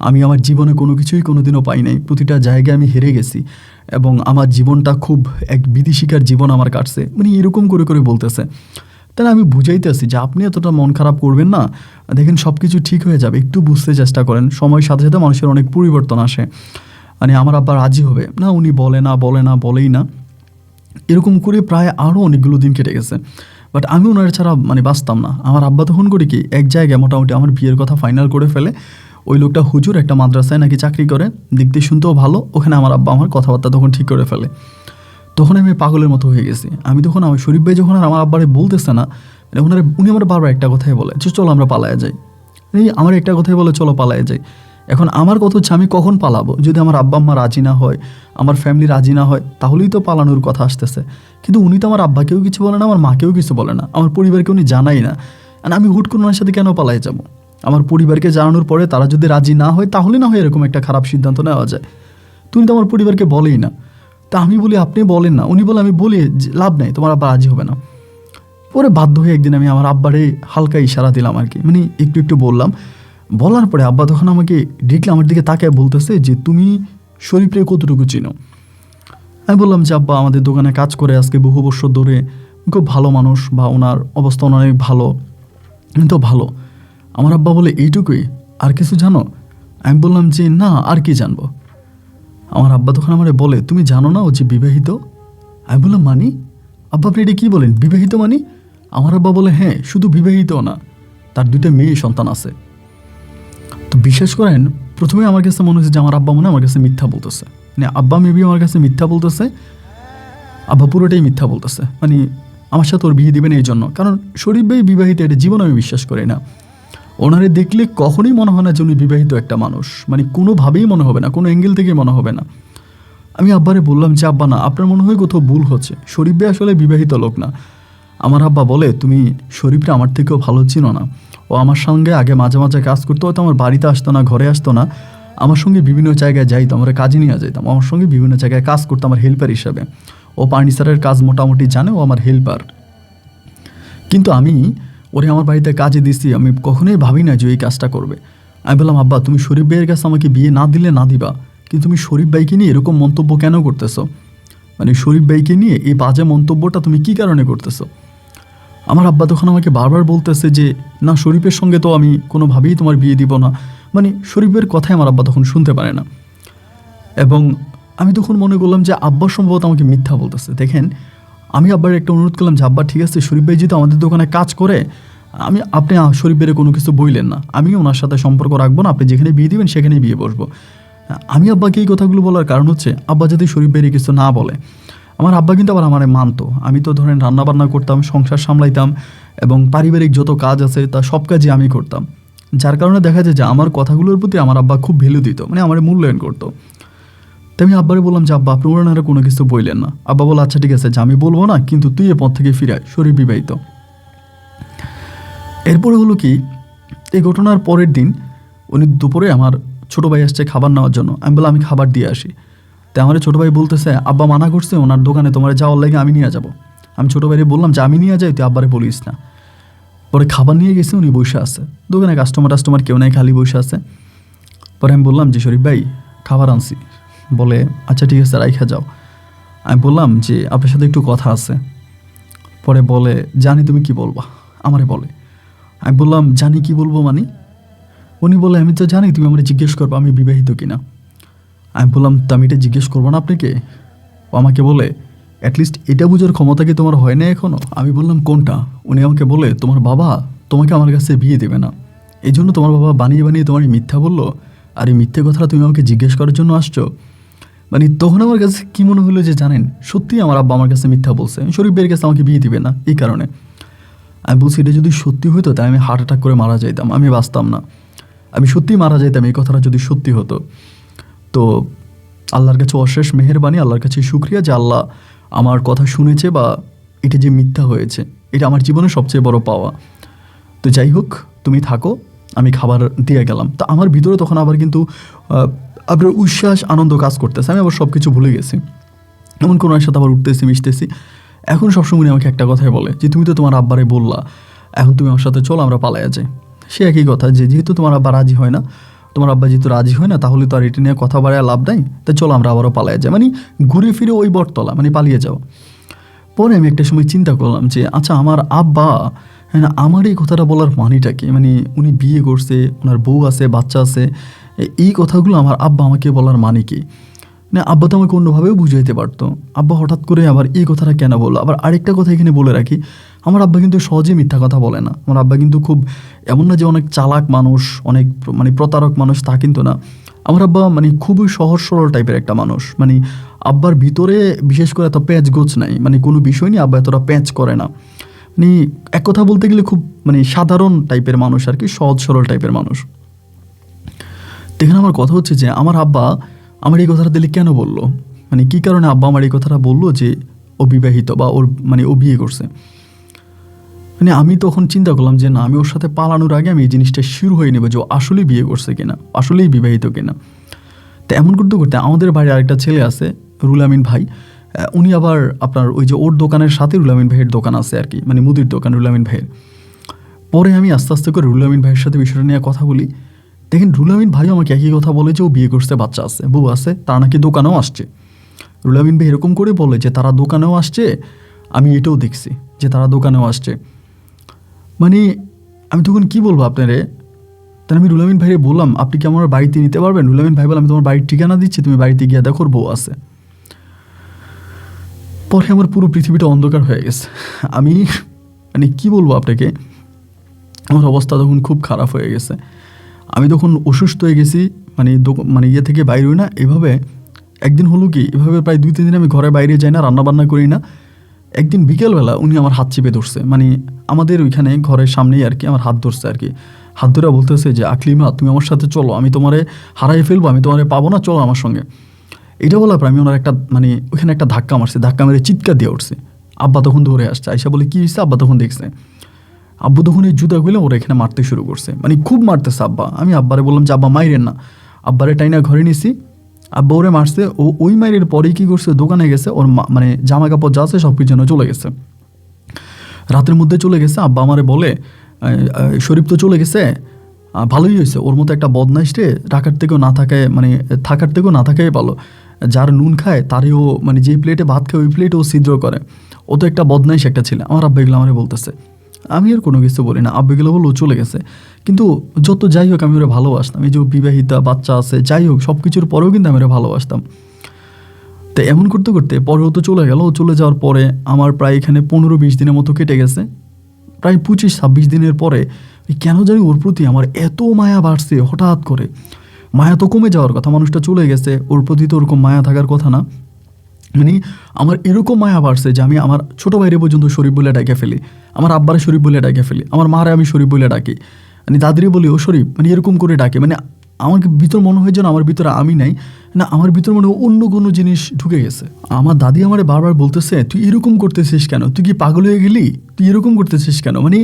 আমি আমার জীবনে কোনো কিছুই কোনো দিনও পাই নাই, প্রতিটা জায়গায় আমি হেরে গেছি, এবং আমার জীবনটা খুব এক বিদেশিকার জীবন আমার কাটছে, মানে এরকম করে করে বলতেছে। তাহলে আমি বুঝাইতেছি যে আপনি এতটা মন খারাপ করবেন না, দেখেন সব কিছু ঠিক হয়ে যাবে, একটু বুঝতে চেষ্টা করেন, সময়ের সাথে সাথে মানুষের অনেক পরিবর্তন আসে। মানে আমার আব্বা রাজি হবে না, উনি বলেই না। এরকম করে প্রায় আরও অনেকগুলো দিন কেটে গেছে, বাট আমি ওনার ছাড়া মানে বাঁচতাম না। আমার আব্বা তখন করে কি এক জায়গায় মোটামুটি আমার বিয়ের কথা ফাইনাল করে ফেলে। ওই লোকটা হুজুর একটা মাদ্রাসায় নাকি চাকরি করে, দেখতে শুনতেও ভালো, ওখানে আমার আব্বা আমার কথাবার্তা তখন ঠিক করে ফেলে। তখন আমি পাগলের মতো হয়ে গেছি। আমি তখন আমার শরীফ ভাই যখন আর আমার আব্বারে বলতেছে না, উনি আমার বারবার একটা কথাই বলে যে চলো আমরা পালায়া যাই, আমার একটা কথাই বলে চলো পালায়া যাই। এখন আমার কথা হচ্ছে আমি কখন পালাবো? যদি আমার আব্বা আম্মা রাজি না হয়, আমার ফ্যামিলি রাজি না হয়, তাহলেই তো পালানোর কথা আসতেছে। কিন্তু উনি তো আমার আব্বাকেও কিছু বলে না, আমার মাকেও কিছু বলে না, আমার পরিবারকে উনি জানাই না। আর আমি হুট করে ওনার সাথে কেন পালাই যাব? আমার পরিবারকে জানানোর পরে তারা যদি রাজি না হয়, তাহলে না হয় এরকম একটা খারাপ সিদ্ধান্ত নেওয়া যায়। তুমি তো আমার পরিবারকে বলেই না। তা আমি বলি আপনি বলেন না, উনি বলে আমি বলি লাভ নাই, তোমার আব্বা রাজি হবে না। পরে বাধ্য হয়ে একদিন আমি আমার আব্বারে হালকা ইশারা দিলাম আর কি, মানে একটু একটু বললাম। বলার পরে আব্বা তখন আমাকে দেখলে আমার দিকে তাকায় বলতেছে যে তুমি শরীফরে কতটুকু চিনো? আমি বললাম যে আব্বা আমাদের দোকানে কাজ করে আজকে বহু বছর ধরে, খুব ভালো মানুষ, বা ওনার অবস্থা অনেক ভালো, তো ভালো। আমার আব্বা বলে এইটুকুই, আর কিছু জানো? আমি বললাম যে না, আর কি জানবো। আমার আব্বা তখন আমারে বলে তুমি জানো না ও যে বিবাহিত? আমি বললাম মানি? আব্বা আপনি এটা কী বলেন, বিবাহিত মানি? আমার আব্বা বলে হ্যাঁ, শুধু বিবাহিত না, তার 2টা মেয়ে সন্তান আছে। তো বিশ্বাস করেন, প্রথমে আমার কাছে মনে হচ্ছে যে আমার আব্বা মনে হয় আমার কাছে মিথ্যা বলতেছে, মানে আব্বা মেবি আমার কাছে মিথ্যা বলতেছে, আব্বা পুরোটাই মিথ্যা বলতেছে, মানে আমার সাথে ওর বিয়ে দিবেন এই জন্য। কারণ শরীফ ভাই বিবাহিত, এটা জীবন আমি বিশ্বাস করি না। ওনারে দেখলে কখনোই মনে হয় না যে উনি বিবাহিত একটা মানুষ, মানে কোনোভাবেই মনে হবে না, কোনো অ্যাঙ্গেল থেকেই মনে হবে না। আমি আব্বারে বললাম যে আব্বা না, আপনার মনে হয় কোথাও ভুল হচ্ছে, শরীফ ভাই আসলে বিবাহিত লোক না। আমার আব্বা বলে তুমি শরীফরা আমার থেকেও ভালো চিনো না। ও আমার সঙ্গে আগে মাঝে মাঝে কাজ করতো, হয়তো আমার বাড়িতে আসতো না, ঘরে আসতো না, আমার সঙ্গে বিভিন্ন জায়গায় যাইতো, আমরা কাজে নিয়ে যাইতাম, আমার সঙ্গে বিভিন্ন জায়গায় কাজ করতো আমার হেল্পার হিসাবে। ও ফার্নিচারের কাজ মোটামুটি জানে, ও আমার হেল্পার। কিন্তু আমি ওরে আমার বাড়িতে কাজে দিছি, আমি কখনোই ভাবি না যে এই কাজটা করবে। আমি বললাম আব্বা তুমি শরীফ ভাইয়ের কাছে আমাকে বিয়ে না দিলে না দিবা, কিন্তু তুমি শরীফ ভাইকে নিয়ে এরকম মন্তব্য কেন করতেছো? মানে শরীফ ভাইকে নিয়ে এই বাজে মন্তব্যটা তুমি কী কারণে করতেছো? আমার আব্বা তখন আমাকে বারবার বলতেছে যে না, শরীফের সঙ্গে তো আমি কোনোভাবেই তোমার বিয়ে দিব না। মানে শরীফের কথাই আমার আব্বা তখন শুনতে পারে না। এবং আমি তখন মনে করলাম যে আব্বা সম্ভবত আমাকে মিথ্যা বলতেছে। দেখেন, আমি আব্বার একটা অনুরোধ করলাম যে আব্বা ঠিক আছে, শরীফ ভাই যেহেতু আমাদের দোকানে কাজ করে, আপনি শরীফ ভাইয়ের কোনো কিছু বইলেন না, আমি ওনার সাথে সম্পর্ক রাখবো না, আপনি যেখানে বিয়ে দিবেন সেখানেই বিয়ে বসবো। আমি আব্বাকে এই কথাগুলো বলার কারণ হচ্ছে আব্বা যদি শরীফ ভাইয়ের কিছু না বলে, আমার আব্বা কিন্তু আবার আমারে মানতো। আমি তো ধরেন রান্নাবান্না করতাম, সংসার সামলাইতাম, এবং পারিবারিক যত কাজ আছে তা সব কাজই আমি করতাম। যার কারণে দেখা যায় যে আমার কথাগুলোর প্রতি আমার আব্বা খুব ভ্যালু দিত, মানে আমার মূল্যায়ন করতো। তাই আমি আব্বারে বললাম যে আব্বা আপনি ওনারা কোনো কিছু বললেন না। আব্বা বলে আচ্ছা ঠিক আছে, যে আমি বলবো না, কিন্তু তুই এ পথ থেকে ফিরায়, শরীফ বিবাহিত। এরপরে হলো কি, এই ঘটনার পরের দিন উনি দুপুরে আমার ছোটো ভাই আসছে খাবার নেওয়ার জন্য। আমি বললাম আমি খাবার দিয়ে আসি। তাই আমার ছোটো ভাই বলতেছে আব্বা মানা করছে ওনার দোকানে তোমার যাওয়ার লাগে, আমি নিয়ে যাবো। আমি ছোটো ভাইরে বললাম যে আমি নিয়ে যাই, তুই আব্বারে বলিস না। পরে খাবার নিয়ে গেছে, উনি বসে আছে দোকানে, কাস্টমার কেউ নাই, খালি বসে আছে। পরে আমি বললাম যে শরীফ ভাই খাবার আনছি। বলে আচ্ছা ঠিক আছে রাইখা যাও। আমি বললাম যে আপনার সাথে একটু কথা আছে। পরে বলে জানি তুমি কি বলবা, আমারে বলে। আমি বললাম জানি কি বলবো মানে? উনি বলে আমি তো জানি তুমি আমাকে জিজ্ঞেস করবো আমি বিবাহিত কিনা। আমি বললাম তা আমি এটা জিজ্ঞেস করবো না আপনাকে? ও আমাকে বলে অ্যাটলিস্ট এটা বোঝার ক্ষমতা কি তোমার হয় না এখনও? আমি বললাম কোনটা? উনি আমাকে বলে তোমার বাবা তোমাকে আমার কাছে বিয়ে দেবে না, এই জন্য তোমার বাবা বানিয়ে বানিয়ে তোমার মিথ্যা বললো, আর এই মিথ্যে কথাটা তুমি আমাকে জিজ্ঞেস করার জন্য আসছো। মানে তখন আমার কাছে কী মনে হলো যে জানেন, সত্যিই আমার আব্বা আমার কাছে মিথ্যা বলছে, শরীফ ভাইয়ের কাছে আমাকে বিয়ে দিবে না এই কারণে। আমি বলছি এটা যদি সত্যি হতো তাই আমি হার্ট অ্যাটাক করে মারা যাইতাম, আমি বাঁচতাম না, আমি সত্যিই মারা যাইতাম এই কথাটা যদি সত্যি হতো। তো আল্লাহর কাছে অশেষ মেহেরবানি, আল্লাহর কাছে শুকরিয়া যে আল্লাহ আমার কথা শুনেছে, বা এটা যে মিথ্যা হয়েছে এটা আমার জীবনের সবচেয়ে বড় পাওয়া। তো যাই হোক তুমি থাকো, আমি খাবার দিয়ে গেলাম। তো আমার ভিতরে তখন আবার কিন্তু আপনার উচ্ছ্বাস আনন্দ কাজ করতেছে, আমি আবার সব কিছু ভুলে গেছি, এমন কোনো সাথে আবার উঠতেছি মিশতেছি। এখন সবসময় আমাকে একটা কথাই বলে যে তুমি তো তোমার আব্বারে বললা, এখন তুমি আমার সাথে চলো আমরা পালাইয়া যাই। সে একই কথা যে যেহেতু তোমার আব্বা রাজি হয় না, তোমার আব্বা যেহেতু রাজি হয় না, তাহলে তো আর এটা নিয়ে কথা বাড়ায় লাভ নাই, তাই চলো আমরা আবারও পালাইয়া যাই, মানে ঘুরে ফিরে ওই বটতলা, মানে পালিয়ে যাও। পরে আমি একটা সময় চিন্তা করলাম যে আচ্ছা আমার আব্বা, হ্যাঁ আমার এই কথাটা বলার মানেটা কি? মানে উনি বিয়ে করছে, ওনার বউ আছে, বাচ্চা আছে, এই কথাগুলো আমার আব্বা আমাকে বলার মানে কি? না আব্বা তো আমাকে অন্যভাবেও বুঝাইতে পারতো, আব্বা হঠাৎ করে আবার এই কথাটা কেন বললো? আবার আরেকটা কথা এখানে বলে রাখি, আমার আব্বা কিন্তু সহজে মিথ্যা কথা বলে না। আমার আব্বা কিন্তু খুব এমন না যে অনেক চালাক মানুষ, অনেক মানে প্রতারক মানুষ, তা কিন্তু না। আমার আব্বা মানে খুবই সহজ সরল টাইপের একটা মানুষ, মানে আব্বার ভিতরে বিশেষ করে এত প্যাঁচ গোছ নাই, মানে কোনো বিষয় নিয়ে আব্বা এতটা প্যাঁচ করে না। মানে এক কথা বলতে গেলে খুব মানে সাধারণ টাইপের মানুষ আর কি, সহজ সরল টাইপের মানুষ। তো দেখেন আমার কথা হচ্ছে যে আমার আব্বা আমার এই কথাটা দিলে কেন বললো, মানে কী কারণে আব্বা আমার এই কথাটা বললো যে ও বিবাহিত বা ওর মানে ও বিয়ে করছে। মানে আমি তখন চিন্তা করলাম যে না, আমি ওর সাথে পালানোর আগে আমি এই জিনিসটা শুরু হয়ে নেবো যে ও আসলেই বিয়ে করছে কিনা, আসলেই বিবাহিত কিনা। তো এমন করতে করতে আমাদের বাড়ির আরেকটা ছেলে আছে রুল আমিন ভাই, উনি আবার আপনার ওই যে ওর দোকানের সাথে রুল আমিন ভাইয়ের দোকান আছে আর কি, মানে মুদির দোকান রুল আমিন ভাইয়ের। পরে আমি আস্তে আস্তে করে রুল আমিন ভাইয়ের সাথে বিষয়টা নিয়ে কথা বলি। দেখেন রুল আমিন ভাইও আমাকে একই কথা বলে যে ও বিয়ে করছে, বাচ্চা আছে, বউ আছে, তারা নাকি দোকানেও আসছে। রুল আমিন ভাই এরকম করে বলে যে তারা দোকানেও আসছে, আমি এটাও দেখছি যে তারা দোকানেও আসছে। মানে আমি তখন কি বলবো আপনারে, তাহলে আমি রুল আমিন ভাইরে বললাম আপনি কি আমার বাড়িতে নিতে পারবেন? রুল আমিন ভাই বলে আমি তোমার বাড়ির ঠিকানা দিচ্ছি, তুমি বাড়িতে গিয়ে দেখো বউ আছে। পরে আমার পুরো পৃথিবীটা অন্ধকার হয়ে গেছে। আমি মানে কি বলবো আপনাকে, আমার অবস্থা তখন খুব খারাপ হয়ে গেছে। আমি তখন অসুস্থ হয়ে গেছি, মানে ইয়ে থেকে বাইরে হই না। এভাবে একদিন হলো কি, এভাবে প্রায় 2-3 দিন আমি ঘরে বাইরে যাই না, রান্নাবান্না করি না। একদিন বিকেলবেলা উনি আমার হাত চেপে ধরছে, মানে আমাদের ওইখানে ঘরের সামনেই আর কি, আমার হাত ধরছে আর কি। হাত ধরে বলতেছে যে আকলিমা তুমি আমার সাথে চলো, আমি তোমারে হারাই ফেলবো, আমি তোমারে পাবো না, চলো আমার সঙ্গে। এটা বলার পর আমি ওনার একটা মানে ওইখানে একটা ধাক্কা মারছে, ধাক্কা মেরে চিৎকার দিয়ে উঠছে। আব্বা তখন ধরে আসছে, আইসা বলে কী হয়েছে, আব্বা তখন দেখছে। আব্বু তখন এই জুতা খুলে ওরা এখানে মারতে শুরু করছে, মানে খুব মারতেছে আব্বা। আমি আব্বারে বললাম যে আব্বা মাইরেন না, আব্বারে টাইনা ঘরে নিছি। আব্বা ওরে মারছে, ও ওই মাইরের পরেই কী করছে, দোকানে গেছে, ওর মানে জামা কাপড় যা আছে সব কিছু যেন চলে গেছে, রাতের মধ্যে চলে গেছে। আব্বা আমারে বলে শরীফ তো চলে গেছে, ভালোই হয়েছে, ওর মতো একটা বদমাইশ রে রাখার থেকেও না থাকায়, মানে থাকার থেকেও না থাকাই ভালো। যার নুন খায় তারও মানে যে প্লেটে ভাত খায় ওই প্লেটে ও ছিদ্র করে, ও তো একটা বদমাইশ একটা ছেলে। আমার আব্বা এগুলো আমারে বলতেছে, আমি আর কোনো কিছু বলি না। আব্বা এগুলো বললো চলে গেছে, কিন্তু যত যাই হোক আমি ওরা ভালোবাসতাম। এই যে বিবাহিতা বাচ্চা আছে যাই হোক সব কিছুর পরেও কিন্তু আমি ওরা ভালোবাসতাম। তো এমন করতে করতে পরেও তো চলে গেল। চলে যাওয়ার পরে আমার প্রায় এখানে 15-20 দিনের মতো কেটে গেছে। প্রায় 25-26 দিনের পরে কেন জানি ওর প্রতি আমার এত মায়া বাড়ছে হঠাৎ করে। মায়া তো কমে যাওয়ার কথা, মানুষটা চলে গেছে, ওর প্রতি তো ওরকম মায়া থাকার কথা না। মানে আমার এরকম মায়া বাড়ছে যে আমি আমার ছোটো ভাইরে পর্যন্ত শরীফ বলে ডাকে ফেলি, আমার আব্বারে শরীফ বলে ডাকে ফেলি, আমার মারে আমি শরীফ বলে ডাকি, মানে দাদিরে বলি ও শরীফ, মানে এরকম করে ডাকে। মানে আমার ভিতর মনে হয় যেন আমার ভিতরে আমি নাই, না আমার ভিতর মনে অন্য কোনো জিনিস ঢুকে গেছে। আমার দাদি আমারে বারবার বলতেছে তুই এরকম করতেছিস কেন, তুই কি পাগল হয়ে গেলি, তুই এরকম করতেছিস কেন। মানে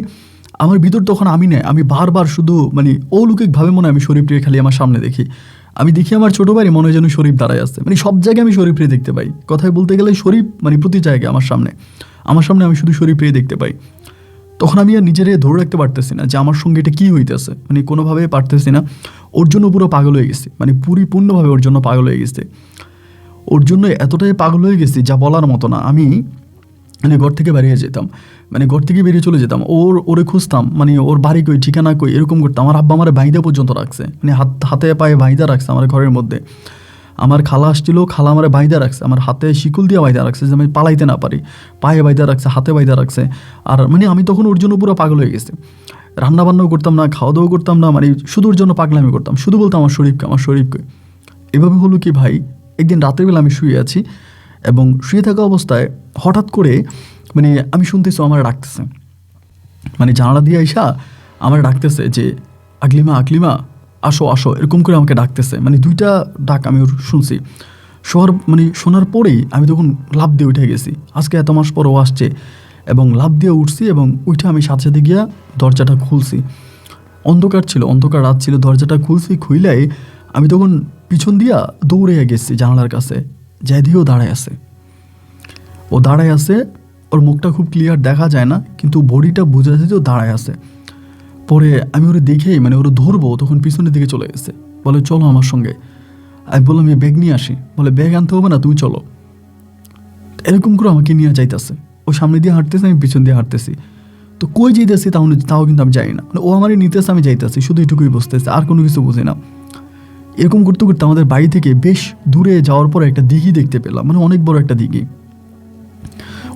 আমার ভিতর তখন আমি নাই, আমি বারবার শুধু মানে অলৌকিকভাবে মনে হয় আমি শরীফকে খালি আমার সামনে দেখি। আমি দেখি আমার ছোটো ভাই মনে হয় যেন শরীফ দাঁড়ায় আছে, মানে সব জায়গায় আমি শরীফরে দেখতে পাই। কথায় বলতে গেলে শরীফ মানে প্রতি জায়গায় আমার সামনে আমি শুধু শরীফরে দেখতে পাই। তখন আমি আর নিজেরে ধরে রাখতে পারতেছি না যে আমার সঙ্গে এটা কী হইতেছে, মানে কোনোভাবে পারতেছি না। ওর জন্য পুরো পাগল হয়ে গেছি, মানে পরিপূর্ণভাবে ওর জন্য পাগল হয়ে গেছে। ওর জন্য এতটাই পাগল হয়ে গেছি যা বলার মতো না। আমি মানে ঘর থেকে বেরিয়ে যেতাম, মানে ঘর থেকে বেরিয়ে চলে যেতাম, ওরে খুঁজতাম, মানে ওর বাড়ি কই ঠিকানা কই এরকম করতাম। আমার আব্বা আমার বাইদা পর্যন্ত রাখছে, মানে হাতে পায়ে বাইদা রাখছে আমার ঘরের মধ্যে। আমার খালা আসছিল, খালা আমার বাইদা রাখছে, আমার হাতে শিকল দিয়ে বাইদা রাখছে যে আমি পালাইতে না পারি, পায়ে বাইদা রাখছে, হাতে বাইদা রাখছে। আর মানে আমি তখন ওর জন্য পুরো পাগল হয়ে গেছি। রান্নাবান্নাও করতাম না, খাওয়া দাওয়া করতাম না, মানে শুধু ওর জন্য পাগলামি করতাম, শুধু বলতাম আমার শরীফকে। এভাবে হলো কি ভাই, একদিন রাতের বেলা আমি শুয়ে আছি এবং শুয়ে থাকা অবস্থায় হঠাৎ করে মানে আমি শুনতেছি আমার ডাকতেছে, মানে জানালা দিয়ে আইসা আমার ডাকতেছে যে আকলিমা আসো এরকম করে আমাকে ডাকতেছে। মানে 2টা ডাক আমি ওর শুনছি। শোনার পরেই আমি তখন লাফ দিয়ে উঠে গেছি, আজকে এত মাস পর ও আসছে, এবং লাফ দিয়ে উঠছি এবং উঠে আমি সাথে সাথে গিয়া দরজাটা খুলছি। অন্ধকার রাত ছিল, দরজাটা খুইলাই আমি তখন পিছন দিয়া দৌড়ে গেছি জানালার কাছে, যাই দিয়ে ও দাঁড়ায় আছে। ওর মুখটা খুব ক্লিয়ার দেখা যায় না, কিন্তু বডিটা বোঝা যায় যে ও দাঁড়ায় আছে। পরে আমি ওরে দেখেই মানে ওরা ধরবো, তখন পিছনের দিকে চলে গেছে, বলে চলো আমার সঙ্গে। আমি বললাম আমি ব্যাগ নিয়ে আসি, বলে ব্যাগ আনতে হবে না, তুমি চলো। এরকম করে আমাকে নিয়ে যাইতেছে, ও সামনে দিয়ে হাঁটতেছে, আমি পিছন দিয়ে হাঁটতেছি। তো কই যাইতেছি তাও কিন্তু আমি জানি না, মানে ও আমারই নিতেছে, আমি যাইতেছি, শুধু এটুকুই বসতেছে, আর কোনো কিছু বুঝি না। এরকম করতে করতে আমাদের বাড়ি থেকে বেশ দূরে যাওয়ার পরে একটা দিঘি দেখতে পেলাম, মানে অনেক বড় একটা দিঘি।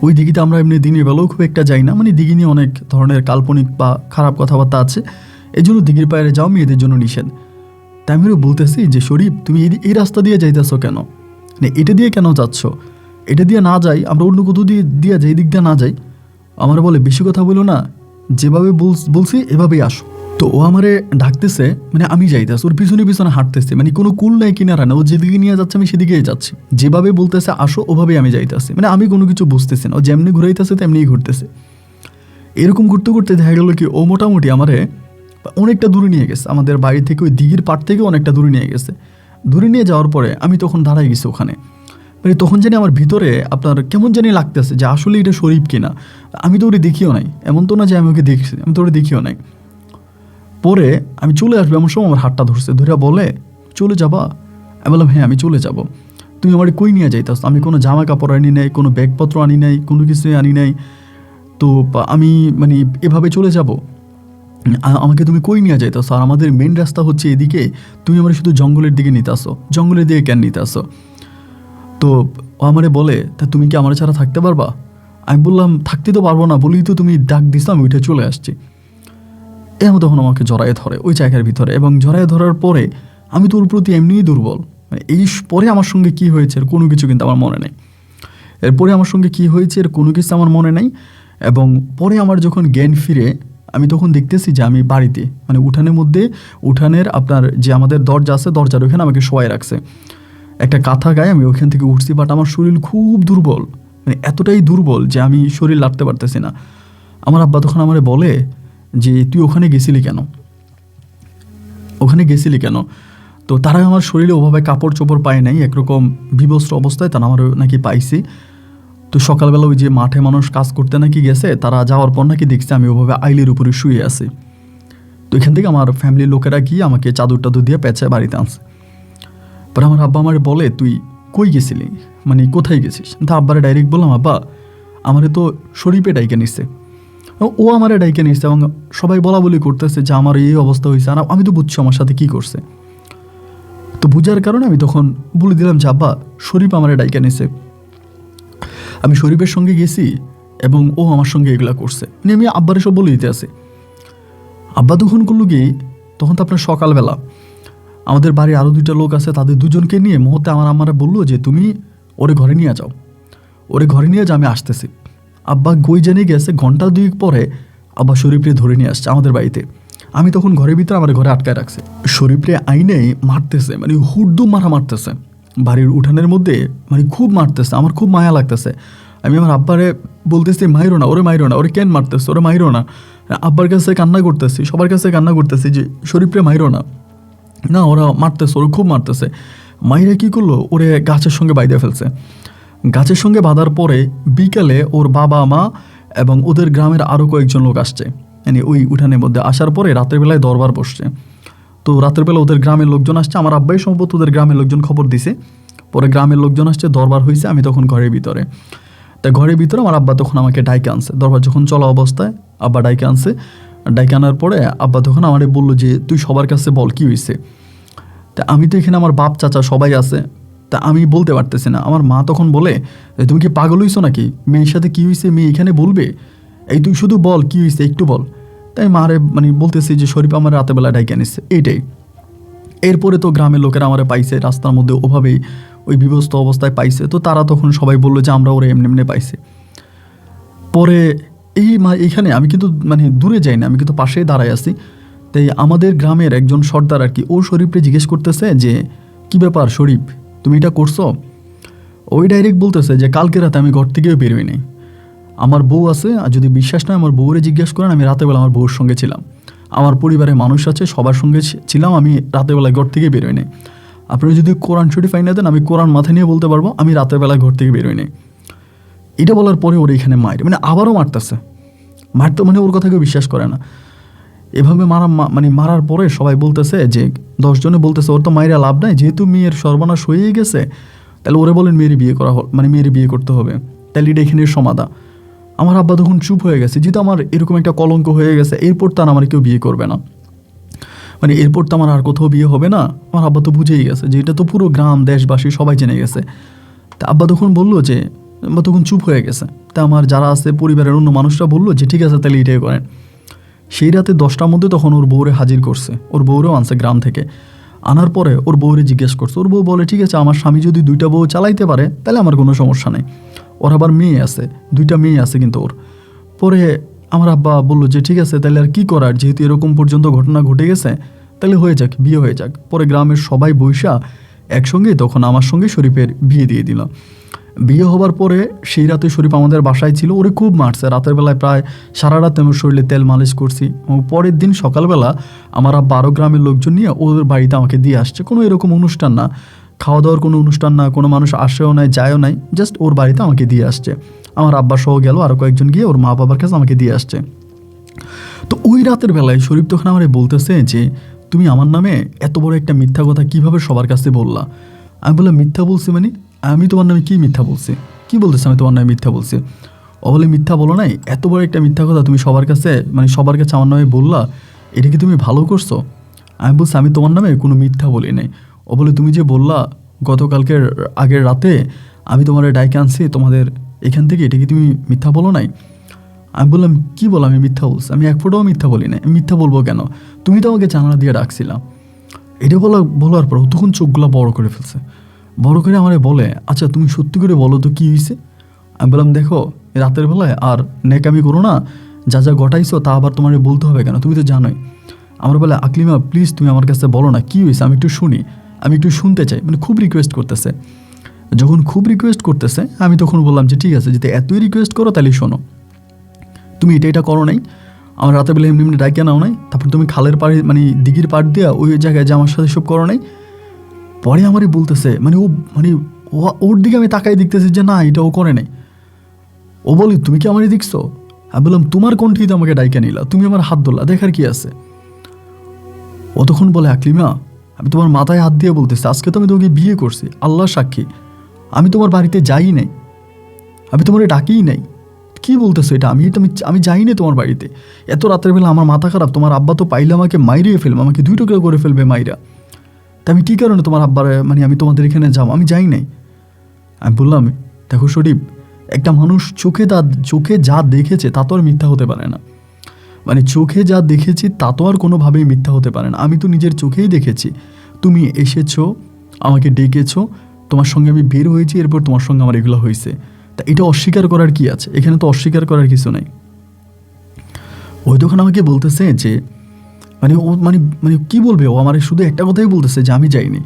ওই দিঘিতে আমরা এমনি দিনের বেলাও খুব একটা যাই না, মানে দিঘি নিয়ে অনেক ধরনের কাল্পনিক বা খারাপ কথাবার্তা আছে, এই জন্য দিঘির পাড়ে যাও মেয়েদের জন্য নিষেধ। তাই আমি বলতেছি যে শরীফ তুমি এই রাস্তা দিয়ে যাইতেছো কেন, মানে এটা দিয়ে কেন যাচ্ছ, এটা দিয়ে না যাই, আমরা অন্য কোথাও দিয়ে যাই, দিক দিয়ে না যাই। আমার বলে বেশি কথা বলো না, যেভাবে বলছি এভাবেই আসো। তো ও আমারে ডাকতেছে, মানে আমি যাইতেছি ওর পিছনে পিছনে হাঁটতেছে, মানে কোনো কুল নাই কিনারা না, ও যেদিকে নিয়ে যাচ্ছে আমি সেদিকেই যাচ্ছি, যেভাবে বলতেছে আসো ওভাবেই আমি যাইতেছি, মানে আমি কোনো কিছু বুঝতেছি না, ও যেমনি ঘুরাইতেছে তেমনিই ঘুরতেছে। এরকম ঘুরতে ঘুরতে দেখা গেল কি ও মোটামুটি আমারে অনেকটা দূরে নিয়ে গেছে, আমাদের বাড়ি থেকে ওই দিঘির পাড় থেকে অনেকটা দূরে নিয়ে গেছে। দূরে নিয়ে যাওয়ার পরে আমি তখন দাঁড়াই গেছি ওখানে, মানে তখন জানি আমার ভিতরে আপনার কেমন জানি লাগতেছে যে আসলে এটা শরীফ কিনা। আমি তো ওরে দেখিও নাই, এমন তো না যে আমি ওকে দেখছি, আমি তো ওরে দেখিও নাই। পরে আমি চলে আসবো এমন সময় আমার হাতটা ধরছে, ধরে বলে চলে যাবা? আমি বললাম হ্যাঁ আমি চলে যাব। তুমি আমার কই নিয়ে যাইতাস? আমি কোনো জামা কাপড় আনি নাই, কোনো ব্যাগপত্র আনি নাই, কোনো কিছুই আনি নাই, তো আমি মানে এভাবে চলে যাব? আমাকে তুমি কই নিয়ে যাইতাস? আর আমাদের মেন রাস্তা হচ্ছে এদিকে, তুমি আমার শুধু জঙ্গলের দিকে নিতে আসো, জঙ্গলের দিকে কেন নিতে আসো? তো ও আমারে বলে তা তুমি কি আমার ছাড়া থাকতে পারবা? আমি বললাম থাকতে তো পারবো না, বলেই তো তুমি ডাক দিস, আমি উঠে চলে আসছি। এমন তখন আমাকে জড়ায়ে ধরে ওই জায়গার ভিতরে, এবং জড়ায়ে ধরার পরে আমি তোর প্রতি এমনিই দুর্বল, মানে এই পরে আমার সঙ্গে কি হয়েছে এর কোনো কিছু কিন্তু আমার মনে নেই। এরপরে আমার সঙ্গে কি হয়েছে এর কোনো কিছু আমার মনে নেই। এবং পরে আমার যখন জ্ঞান ফিরে, আমি তখন দেখতেছি যে আমি বাড়িতে, মানে উঠানের মধ্যে, উঠানের আপনার যে আমাদের দরজা আছে, দরজার ওখানে আমাকে শোয়াই রাখছে একটা কাঁথা গায়ে। আমি ওখান থেকে উঠছি, বাট আমার শরীর খুব দুর্বল, মানে এতটাই দুর্বল যে আমি শরীর লাড়তে পারতেছি না। আমার আব্বা তখন আমারে বলে যে তুই ওখানে গেছিলি কেন, ওখানে গেছিলি কেন? তো তারা আমার শরীরে ওভাবে কাপড় চোপড় পায় নাই, একরকম বিবস্ত্র অবস্থায় তারা আমার নাকি পাইছি। তো সকালবেলা ওই যে মাঠে মানুষ কাজ করতে নাকি গেছে, তারা যাওয়ার পর নাকি দেখছে আমি ওভাবে আইলের উপরে শুয়ে আছি। তো এখান থেকে আমার ফ্যামিলির লোকেরা গিয়ে আমাকে চাদর টাদর দিয়ে পেঁচায় বাড়িতে আনছে। পরে আমার আব্বা আমার বলে তুই কই গেছিলি, মানে কোথায় গেছিস? তা আব্বারে ডাইরেক্ট বললাম আব্বা আমারে তো শরীফে ডাইকে নিচ্ছে। ও আমারে ডাইকে নিচ্ছে এবং সবাই বলা বলি করতেছে যে আমার এই অবস্থা হয়েছে, আর আমি তো বুঝছি আমার সাথে কী করছে। তো বুঝার কারণে আমি তখন বলে দিলাম যে আব্বা শরীফ আমারে ডাইকে নিছে, আমি শরীফের সঙ্গে গেছি এবং ও আমার সঙ্গে এগুলা করছে, মানে আমি আব্বার এসব বলে দিতে আসি। আব্বা তখন করলো কি, তখন তো আপনার সকালবেলা আমাদের বাড়ির আরও দুইটা লোক আছে, তাদের দুজনকে নিয়ে মুহূর্তে আমার আমারে বললো যে তুমি ওরে ঘরে নিয়ে যাও, ওরে ঘরে নিয়ে যাও, আমি আসতেছি। আব্বা গই জেনে গেছে, ঘন্টা দুয়েক পরে আব্বা শরীফরে ধরে নিয়ে আসছে আমাদের বাড়িতে। আমি তখন ঘরের ভিতরে আমার ঘরে আটকায় রাখছে, শরীফরে আইনে মারতেছে, মানে হুড়দুম মারতেছে বাড়ির উঠানের মধ্যে, মানে খুব মারতেছে, আমার খুব মায়া লাগতেছে। আমি আমার আব্বারে বলতেছি মাইরো না, ওরে মাইরো না, ওরে কেন মারতেছে, ওরে মাইরো না। আব্বার কাছে কান্না করতেছি, সবার কাছে কান্না করতেছি যে শরীফরে মাইরো না, না ওরা মারতেছে, ওরা খুব মারতেছে। মাইরা কী করলো, ওরে গাছের সঙ্গে বাইধে ফেলছে। গাছের সঙ্গে বাঁধার পরে বিকালে ওর বাবা মা এবং ওদের গ্রামের আরও কয়েকজন লোক আসছে, মানে ওই উঠানের মধ্যে আসার পরে রাতের বেলায় দরবার বসছে। তো রাতের বেলা ওদের গ্রামের লোকজন আসছে, আমার আব্বাই সম্ভবত ওদের গ্রামের লোকজন খবর দিছে। পরে গ্রামের লোকজন আসছে, দরবার হয়েছে, আমি তখন ঘরের ভিতরে। তাই ঘরের ভিতরে আমার আব্বা তখন আমাকে ডাইকে আনছে, দরবার যখন চলা অবস্থায় আব্বা ডাইকে আনছে। ডাইকে আনার পরে আব্বা তখন আমারে বললো যে তুই সবার কাছে বল কী হয়েছে। তা আমি তো এখানে আমার বাপ চাচা সবাই আছে, তা আমি বলতে পারতেছি না। আমার মা তখন বলে তুমি কি পাগল হইছো নাকি, মেয়ের সাথে কী হয়েছে মেয়ে এখানে বলবে, এই তুই শুধু বল কী হয়েছে একটু বল। তাই মারে মানে বলতেছি যে শরীফ আমার রাতেবেলা ডাইকে নিচ্ছে, এইটাই। এরপরে তো গ্রামের লোকেরা আমারে পাইছে রাস্তার মধ্যে, ওভাবেই ওই বিভস্ত অবস্থায় পাইছে। তো তারা তখন সবাই বললো যে আমরা ওরা এমনি এমনি পাইছে। পরে এইখানে আমি কিন্তু মানে দূরে যাই না, আমি কিন্তু পাশেই দাঁড়ায় আছি। তাই আমাদের গ্রামের একজন সর্দার আর কি, ও শরীফরে জিজ্ঞেস করতেছে যে কী ব্যাপার শরীফ তুমি এটা করছো? ওই ডাইরেক্ট বলতেছে যে কালকে রাতে আমি ঘর থেকেও বেরোই নাই, আমার বউ আছে, আর যদি বিশ্বাস নয় আমার বউরে জিজ্ঞেস করেন, আমি রাতেবেলা আমার বউর সঙ্গে ছিলাম, আমার পরিবারের মানুষ আছে সবার সঙ্গে ছিলাম, আমি রাতেবেলা ঘর থেকে বেরোই নাই। আপনারা যদি কোরআন শরীফ আইনা দেন আমি কোরআন মাথায় নিয়ে বলতে পারবো আমি রাতের বেলা ঘর থেকে বেরোই নাই। এটা বলার পরে ওর এখানে মায়ের মানে আবারও মারতেছে, মারতে মানে ওর কথা কেউ বিশ্বাস করে না। এভাবে মানে মারার পরে সবাই বলতেছে যে 10 জনে বলতেছে ওর তো মায়েরা লাভ নাই, যেহেতু মেয়ের সর্বনাশ হয়েই গেছে তাহলে ওরে বলেন মেয়ের বিয়ে করা মানে মেয়ের বিয়ে করতে হবে, তাহলে এটা এখানের সমাধা। আমার আব্বা তখন চুপ হয়ে গেছে, যেহেতু আমার এরকম একটা কলঙ্ক হয়ে গেছে, এরপর তো আমার কেউ বিয়ে করবে না, মানে এরপর তো আমার আর কোথাও বিয়ে হবে না। আমার আব্বা তো বুঝেই গেছে যে এটা তো পুরো গ্রাম দেশবাসী সবাই জেনে গেছে। তা আব্বা তখন বললো যে আব্বা তখন চুপ হয়ে গেছে। তা আমার যারা আছে পরিবারের অন্য মানুষরা বললো যে ঠিক আছে তাহলে এটাই করেন। সেই রাতে 10টার মধ্যে তখন ওর বউরে হাজির করছে, ওর বউরেও আনছে গ্রাম থেকে। আনার পরে ওর বউরে জিজ্ঞেস করছে, ওর বউ বলে ঠিক আছে আমার স্বামী যদি 2টা বউ চালাইতে পারে তাহলে আমার কোনো সমস্যা নেই, ওর আবার মেয়ে আছে, 2টা মেয়ে আছে কিন্তু ওর। পরে আমার আব্বা বললো যে ঠিক আছে তাহলে আর কি করার, যেহেতু এরকম পর্যন্ত ঘটনা ঘটে গেছে তাহলে হয়ে যাক, বিয়ে হয়ে যাক। পরে গ্রামের সবাই বৈশা একসঙ্গে তখন আমার সঙ্গে শরীফের বিয়ে দিয়ে দিল। বিয়ে হবার পরে সেই রাতে শরীফ আমাদের বাসায় ছিল, ওরে খুব মারছে। রাতের বেলায় প্রায় সারা রাত আমার শরীরে তেল মালিশ করছি, এবং পরের দিন সকালবেলা আমার আব্বা আরও গ্রামের লোকজন নিয়ে ওদের বাড়িতে আমাকে দিয়ে আসছে। কোনো এরকম অনুষ্ঠান না, খাওয়া দাওয়ার কোনো অনুষ্ঠান না, কোনো মানুষ আসেও নাই যায়ও নাই, জাস্ট ওর বাড়িতে আমাকে দিয়ে আসছে। আমার আব্বা সহ গেল, আরও কয়েকজন গিয়ে ওর মা বাবার কাছে আমাকে দিয়ে আসছে। তো ওই রাতের বেলায় শরীফ তখন আমার বলতেছে যে তুমি আমার নামে এত বড় একটা মিথ্যা কথা কিভাবে সবার কাছে বললা। আমি বললাম মিথ্যা বলছি মানে, আমি তোমার নামে কি মিথ্যা বলছি, কি বলতেছে আমি তোমার নামে মিথ্যা বলছি। ও বলে মিথ্যা বলো নাই, এত বড় একটা মিথ্যা কথা তুমি সবার কাছে মানে সবার কাছে আমার নামে বললা, এটা কি তুমি ভালো করছো। আমি বলছি আমি তোমার নামে কোনো মিথ্যা বলি নাই। ও বলে তুমি যে বললা গতকালকের আগের রাতে আমি তোমার ডাইকে আনছি তোমাদের এখান থেকে, এটা কি তুমি মিথ্যা বলো নাই। আমি বললাম কি বলো, আমি মিথ্যা বলছি, আমি এক ফোঁটাও মিথ্যা বলি না। আমি মিথ্যা বলবো কেন, তুমি তো আমাকে জানালা দিয়ে ডাকছিলাম। এটা বলার পর তখন চোখগুলো বড় করে ফেলছে, বড় করে আমারে বলে আচ্ছা তুমি সত্যি করে বলো তো কী হয়েছে। আমি বললাম দেখো রাতের বেলায় আর নেকামি করো না, যা যা ঘটাইছো তা আবার তোমার বলতে হবে কেন, তুমি তো জানোই। আমার বলে আকলিমা প্লিজ তুমি আমার কাছে বলো না কী হয়েছে, আমি একটু শুনি, আমি একটু শুনতে চাই, মানে খুব রিকোয়েস্ট করতেছে। যখন খুব রিকোয়েস্ট করতেছে আমি তখন বললাম যে ঠিক আছে যদি এতই রিকোয়েস্ট করো তাহলে শোনো, তুমি এটা করো নাই, আমার রাতে বেলা এমনি এমনি ডাইকে নাও নাই, তারপর তুমি খালের পাড়ে মানে দিঘির পাড় দিয়া ওই জায়গায় যে আমার সাথে সব করো নাই। পরে আমারই বলতেছে মানে ওর দিকে আমি তাকাই দেখতেছি যে না এটা ও করে নাই। ও বলি তুমি কি আমারই দেখছো। আমি বললাম তোমার কণ্ঠেই তো আমাকে ডাইকে নিলা, তুমি আমার হাত ধরলা, দেখার কি আছে। ও তখন বলে আকলিমা আমি তোমার মাথায় হাত দিয়ে বলতেছি আজকে তো আমি তোমাকে বিয়ে করছি, আল্লাহ সাক্ষী আমি তোমার বাড়িতে যাই নাই, আমি তোমার ডাকিই নাই, কি বলতেছো এটা, আমি যাই না তোমার বাড়িতে। এত রাতের বেলা আমার মাথা খারাপ, তোমার আব্বা তো পাইলে আমাকে মাইরিয়ে ফেলবে, আমাকে 2 টুকরো করে ফেলবে মাইরা, তা আমি কী কারণে তোমার আব্বার মানে আমি তোমাদের এখানে যাও, আমি যাই নাই। আমি বললাম দেখো শরীফ, একটা মানুষ চোখে যা দেখেছে তা তো আর মিথ্যা হতে পারে না, মানে চোখে যা দেখেছি তা তো আর কোনোভাবেই মিথ্যা হতে পারে না। আমি তো নিজের চোখেই দেখেছি, তুমি এসেছো আমাকে ডেকেছো, তোমার সঙ্গে আমি বের হয়েছি, এরপর তোমার সঙ্গে আমার এগুলো হয়েছে, তা এটা অস্বীকার করার কি আছে, এখানে তো অস্বীকার করার কিছু নাই। ওই তখন আমাকে বলতেছে যে মানে ও মানে মানে কী বলবে, ও আমার শুধু একটা কথাই বলতেছে যে আমি যাইনি।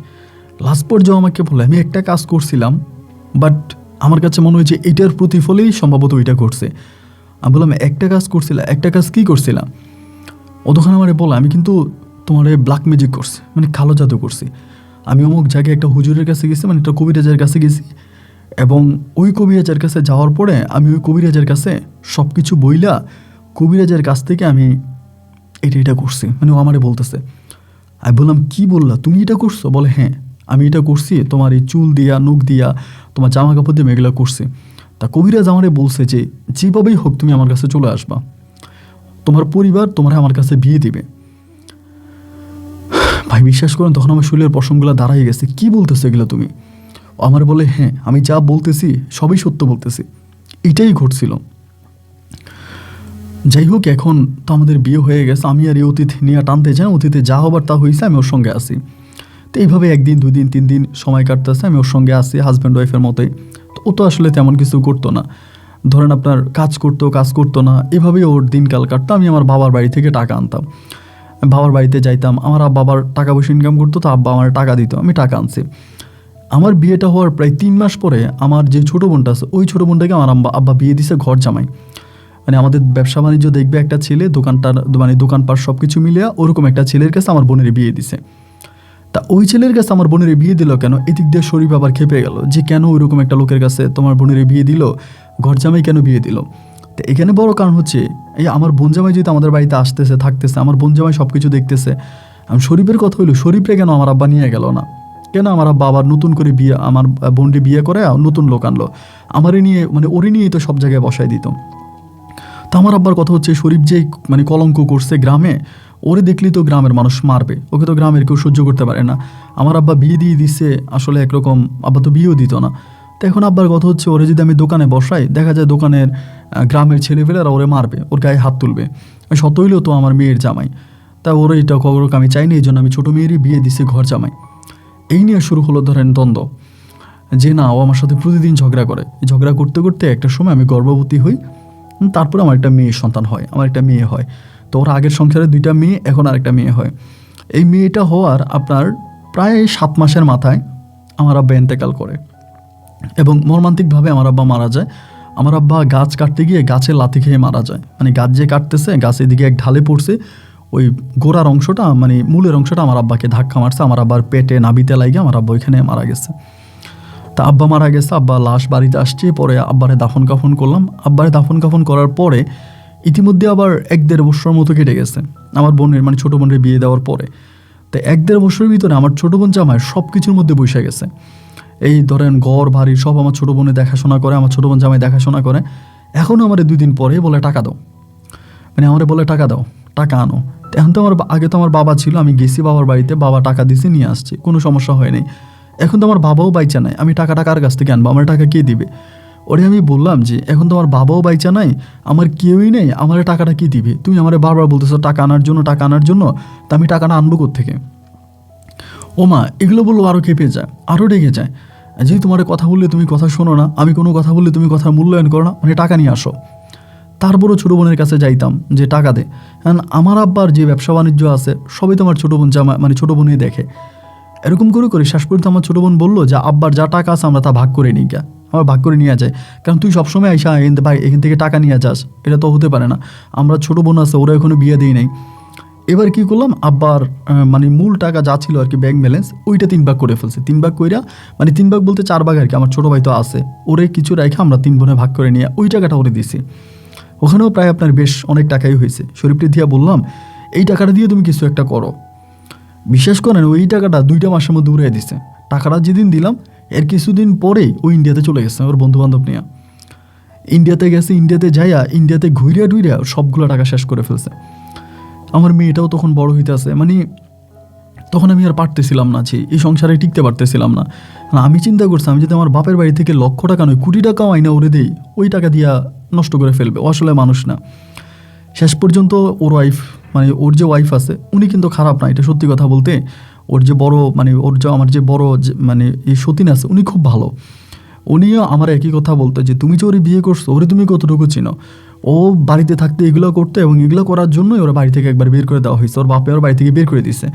লাস্ট পর্যায়ে আমাকে বলে আমি একটা কাজ করছিলাম, বাট আমার কাছে মনে হয়েছে এটার প্রতিফলেই সম্ভবত ওইটা করছে। আমি বললাম একটা কাজ করছিলাম, একটা কাজ কী করছিলাম। ও তখন আমার বলে আমি কিন্তু তোমার ব্ল্যাক ম্যাজিক করছি, মানে কালো জাদু করছি। আমি অমুক জায়গায় একটা হুজুরের কাছে গেছি, মানে একটা কবিরাজের কাছে গেছি, এবং ওই কবিরাজের কাছে যাওয়ার পরে আমি ওই কবিরাজের কাছে সব কিছু বইলা কবিরাজের কাছ থেকে আমি এটা করছি, মানে ও আমারে বলতেছে। আমি বললাম কি বললা, তুমি এটা করছো। বলে হ্যাঁ আমি এটা করছি, তোমার এই চুল দিয়া নখ দিয়া তোমার জামা কাপড় দিয়ে মেঘলা করছি। তা কবিরাজ আমারে বলছে যে যেভাবেই হোক তুমি আমার কাছে চলে আসবা, তোমার পরিবার তোমার আমার কাছে বিয়ে দিবে। ভাই বিশ্বাস করেন তখন আমার শরীরের পশমগুলো দাঁড়াই গেছে, কি বলতেছে এগুলো তুমি। আমার বলে হ্যাঁ আমি যা বলতেছি সবই সত্য বলতেছি, এটাই ঘটছিল। যাই হোক এখন তো আমাদের বিয়ে হয়ে গেছে, আমি আর এই অতীত নিয়ে টানতে চাই, অতীতে যা হবার তা হয়েছে, আমি ওর সঙ্গে আসি। তো এইভাবে 1 দিন 2 দিন 3 দিন সময় কাটতেছে, আমি ওর সঙ্গে আসি হাজব্যান্ড ওয়াইফের মতোই। তো ও তো আসলে তেমন কিছু করতো না, ধরেন আপনার কাজ করতো না, এভাবেই ওর দিনকাল কাটতো। আমি আমার বাবার বাড়ি থেকে টাকা আনতাম, বাবার বাড়িতে যাইতাম, আমার বাবার টাকা পয়সা ইনকাম করতো, তো আব্বা আমার টাকা দিত, আমি টাকা আনছি। আমার বিয়েটা হওয়ার প্রায় 3 মাস পরে আমার যে ছোটো বোনটা আছে ওই ছোটো বোনটাকে আমার আব্বা বিয়ে দিছে ঘর জামাই। মানে আমাদের ব্যবসা বাণিজ্য দেখবে একটা ছেলে, দোকানপাট সব কিছু মিলিয়ে ওরকম একটা ছেলের কাছে আমার বোনের বিয়ে দিছে। তা ওই ছেলের কাছে আমার বোনের বিয়ে দিল কেন, এদিক দিয়ে শরীফ আবার খেপে গেল যে কেন ওইরকম একটা লোকের কাছে তোমার বোনের বিয়ে দিল, ঘর জামাই কেন বিয়ে দিল। তো এখানে বড় কারণ হচ্ছে এই আমার বোন জামাই যেহেতু আমাদের বাড়িতে আসতেছে থাকতেছে, আমার বোন জামাই সব কিছু দেখতেছে। শরীফের কথা হইলো শরীফরে কেন আমার আব্বা নিয়ে গেল না, কেন আমার আব্বা আবার নতুন করে বিয়ে আমার বোনটি বিয়ে করে নতুন লোক আনলো, আমারে নিয়ে মানে ওরে নিয়েই তো সব জায়গায় বসায় দিত। তো আমার আব্বার কথা হচ্ছে শরীফ যে মানে কলঙ্ক করছে গ্রামে, ওরে দেখলেই তো গ্রামের মানুষ মারবে, ওকে তো গ্রামের কেউ সহ্য করতে পারে না। আমার আব্বা বিয়ে দিয়ে দিচ্ছে আসলে একরকম, আব্বা তো বিয়েও দিত না। তো এখন আব্বার কথা হচ্ছে ওরে যদি আমি দোকানে বসাই, দেখা যায় দোকানের গ্রামের ছেলেপেলেরা ওরে মারবে, ওর গায়ে হাত তুলবে, সত হইলেও তো আমার মেয়ের জামাই। তা ওর এটা কখনো আমি চাইনি, এই জন্য আমি ছোটো মেয়েরই বিয়ে দিচ্ছি ঘর জামাই। এই নিয়ে শুরু হলো ধরেন দ্বন্দ্ব, যে না ও আমার সাথে প্রতিদিন ঝগড়া করে। ঝগড়া করতে করতে একটা সময় আমি গর্ভবতী হই, তারপরে আমার একটা মেয়ে সন্তান হয়, আমার একটা মেয়ে হয়। তো ওর আগের সংসারে 2টা মেয়ে, এখন আরেকটা মেয়ে হয়। এই মেয়েটা হওয়ার আপনার প্রায় 7 মাসের মাথায় আমার আব্বা ইন্তেকাল করে এবং মর্মান্তিকভাবে আমার আব্বা মারা যায়। আমার আব্বা গাছ কাটতে গিয়ে গাছের লাথি খেয়ে মারা যায়। মানে গাছ যে কাটতেছে, গাছের দিকে এক ঢালে পড়ছে, ওই গোড়ার অংশটা মানে মূলের অংশটা আমার আব্বাকে ধাক্কা মারছে। আমার আব্বার পেটে নাভিতে লাগে আমার আব্বা ওইখানে মারা গেছে। তা আব্বা মারা গেছে, আব্বা লাশ বাড়িতে আসছে, পরে আব্বারে দাফন কাফন করলাম। আব্বারে দাফন কাফন করার পরে ইতিমধ্যে আবার 1-1.5 বছর মতো কেটে গেছে আমার বোনের, মানে ছোটো বোনের বিয়ে দেওয়ার পরে। তো 1-1.5 বছরের ভিতরে আমার ছোটো বোন জামাই সব কিছুর মধ্যে বসে গেছে। এই ধরেন ঘর বাড়ি সব আমার ছোটো বোনে দেখাশোনা করে, আমার ছোটো বোন জামাই দেখাশোনা করে। এখনও আমার 2 দিন পরে বলে টাকা দাও, মানে আমার বলে টাকা দাও, টাকা আনো। তো এখন তো আমার আগে তো আমার বাবা ছিল, আমি গেছি বাবার বাড়িতে, বাবা টাকা দিছে নিয়ে আসছে, কোনো সমস্যা হয়নি। এখন তো আমার বাবাও বাইচা নাই, আমি টাকাটা কার কাছ থেকে আনবো, আমার টাকা কে দিবে? ওরে আমি বললাম যে এখন তো আমার বাবাও বাইচা নাই, আমার কেউই নেই, আমার টাকাটা কি দিবে? তুমি আমার বারবার বলতেছো টাকা আনার জন্য, টাকা আনার জন্য, তা আমি টাকাটা আনবো কোত্থেকে? ও মা এগুলো বললো, আরও খেপে যায়, আরও রেগে যায়। যে তোমার কথা বললে তুমি কথা শোনো না, আমি কোনো কথা বললে তুমি কথার মূল্যায়ন করো না, মানে টাকা নিয়ে আসো। তারপরও ছোটো বোনের কাছে যাইতাম যে টাকা দে। কারণ আমার আব্বার যে ব্যবসা বাণিজ্য আছে সবই তো আমার ছোটো বোন জামা, মানে ছোটো বোনই দেখে। এরকম করে করে শেষ পর্যন্ত আমার ছোটো বোন বললো যে আব্বার যা টাকা আছে আমরা তা ভাগ করে নিই, গা আমার ভাগ করে নিয়ে যায়। কারণ তুই সবসময় আইসা ভাই এখান থেকে টাকা নিয়ে যাস, এটা তো হতে পারে না। আমরা ছোটো বোন আছে, ওরা এখনো বিয়ে দিই নাই। এবার কি করলাম, আব্বার মানে মূল টাকা যা ছিল আর কি, ব্যাংক ব্যালেন্স, ওইটা 3 ভাগ করে ফেলছে। 3 ভাগ কইরা, মানে 3 ভাগ বলতে 4 ভাগ আর কি। আমার ছোটো ভাই তো আছে, ওরে কিছু রেখে আমরা 3 বোনে ভাগ করে নিয়ে ওই টাকাটা ওরে দিছি। ওখানেও প্রায় আপনার বেশ অনেক টাকাই হয়েছে। শরীফটি দিয়া বললাম এই টাকাটা দিয়ে তুমি কিছু একটা করো। বিশেষ করেন ওই টাকাটা 2টা মাসের মধ্যে উড়িয়ে দিছে। টাকাটা যেদিন দিলাম এর কিছুদিন পরেই ওই ইন্ডিয়াতে চলে গেছে ওর বন্ধুবান্ধব নিয়ে। ইন্ডিয়াতে গেছে, ইন্ডিয়াতে যাইয়া ইন্ডিয়াতে ঘুরিয়া টুইরা সবগুলো টাকা শেষ করে ফেলছে। আমার মেয়েটাও তখন বড় হইতে আছে, মানে তখন আমি আর পারতেছিলাম না, যে এই সংসারে টিকতে পারতেছিলাম না। আমি চিন্তা করছি আমি যদি আমার বাপের বাড়ি থেকে লক্ষ টাকা নয় কোটি টাকাও আইনা ওরে দেই, ওই টাকা দিয়া নষ্ট করে ফেলবে, ও আসলে মানুষ না। শেষ পর্যন্ত ওর ওয়াইফ, মানে ওর যে ওয়াইফ আছে উনি কিন্তু খারাপ না, এটা সত্যি কথা বলতে। ওর যে বড়, মানে ওর যে আমার যে বড় মানে এই সতীন আছে উনি খুব ভালো। উনিও আমার একই কথা বলতো যে তুমি যে ওরে বিয়ে করছো, ওরে তুমি কতটুকু চিনো? ও বাড়িতে থাকতে এগুলো করতো এবং এগুলো করার জন্যই ওরা বাড়ি থেকে একবার বের করে দেওয়া হয়েছে। ওর বাপে ওর বাড়ি থেকে বের করে দিছে।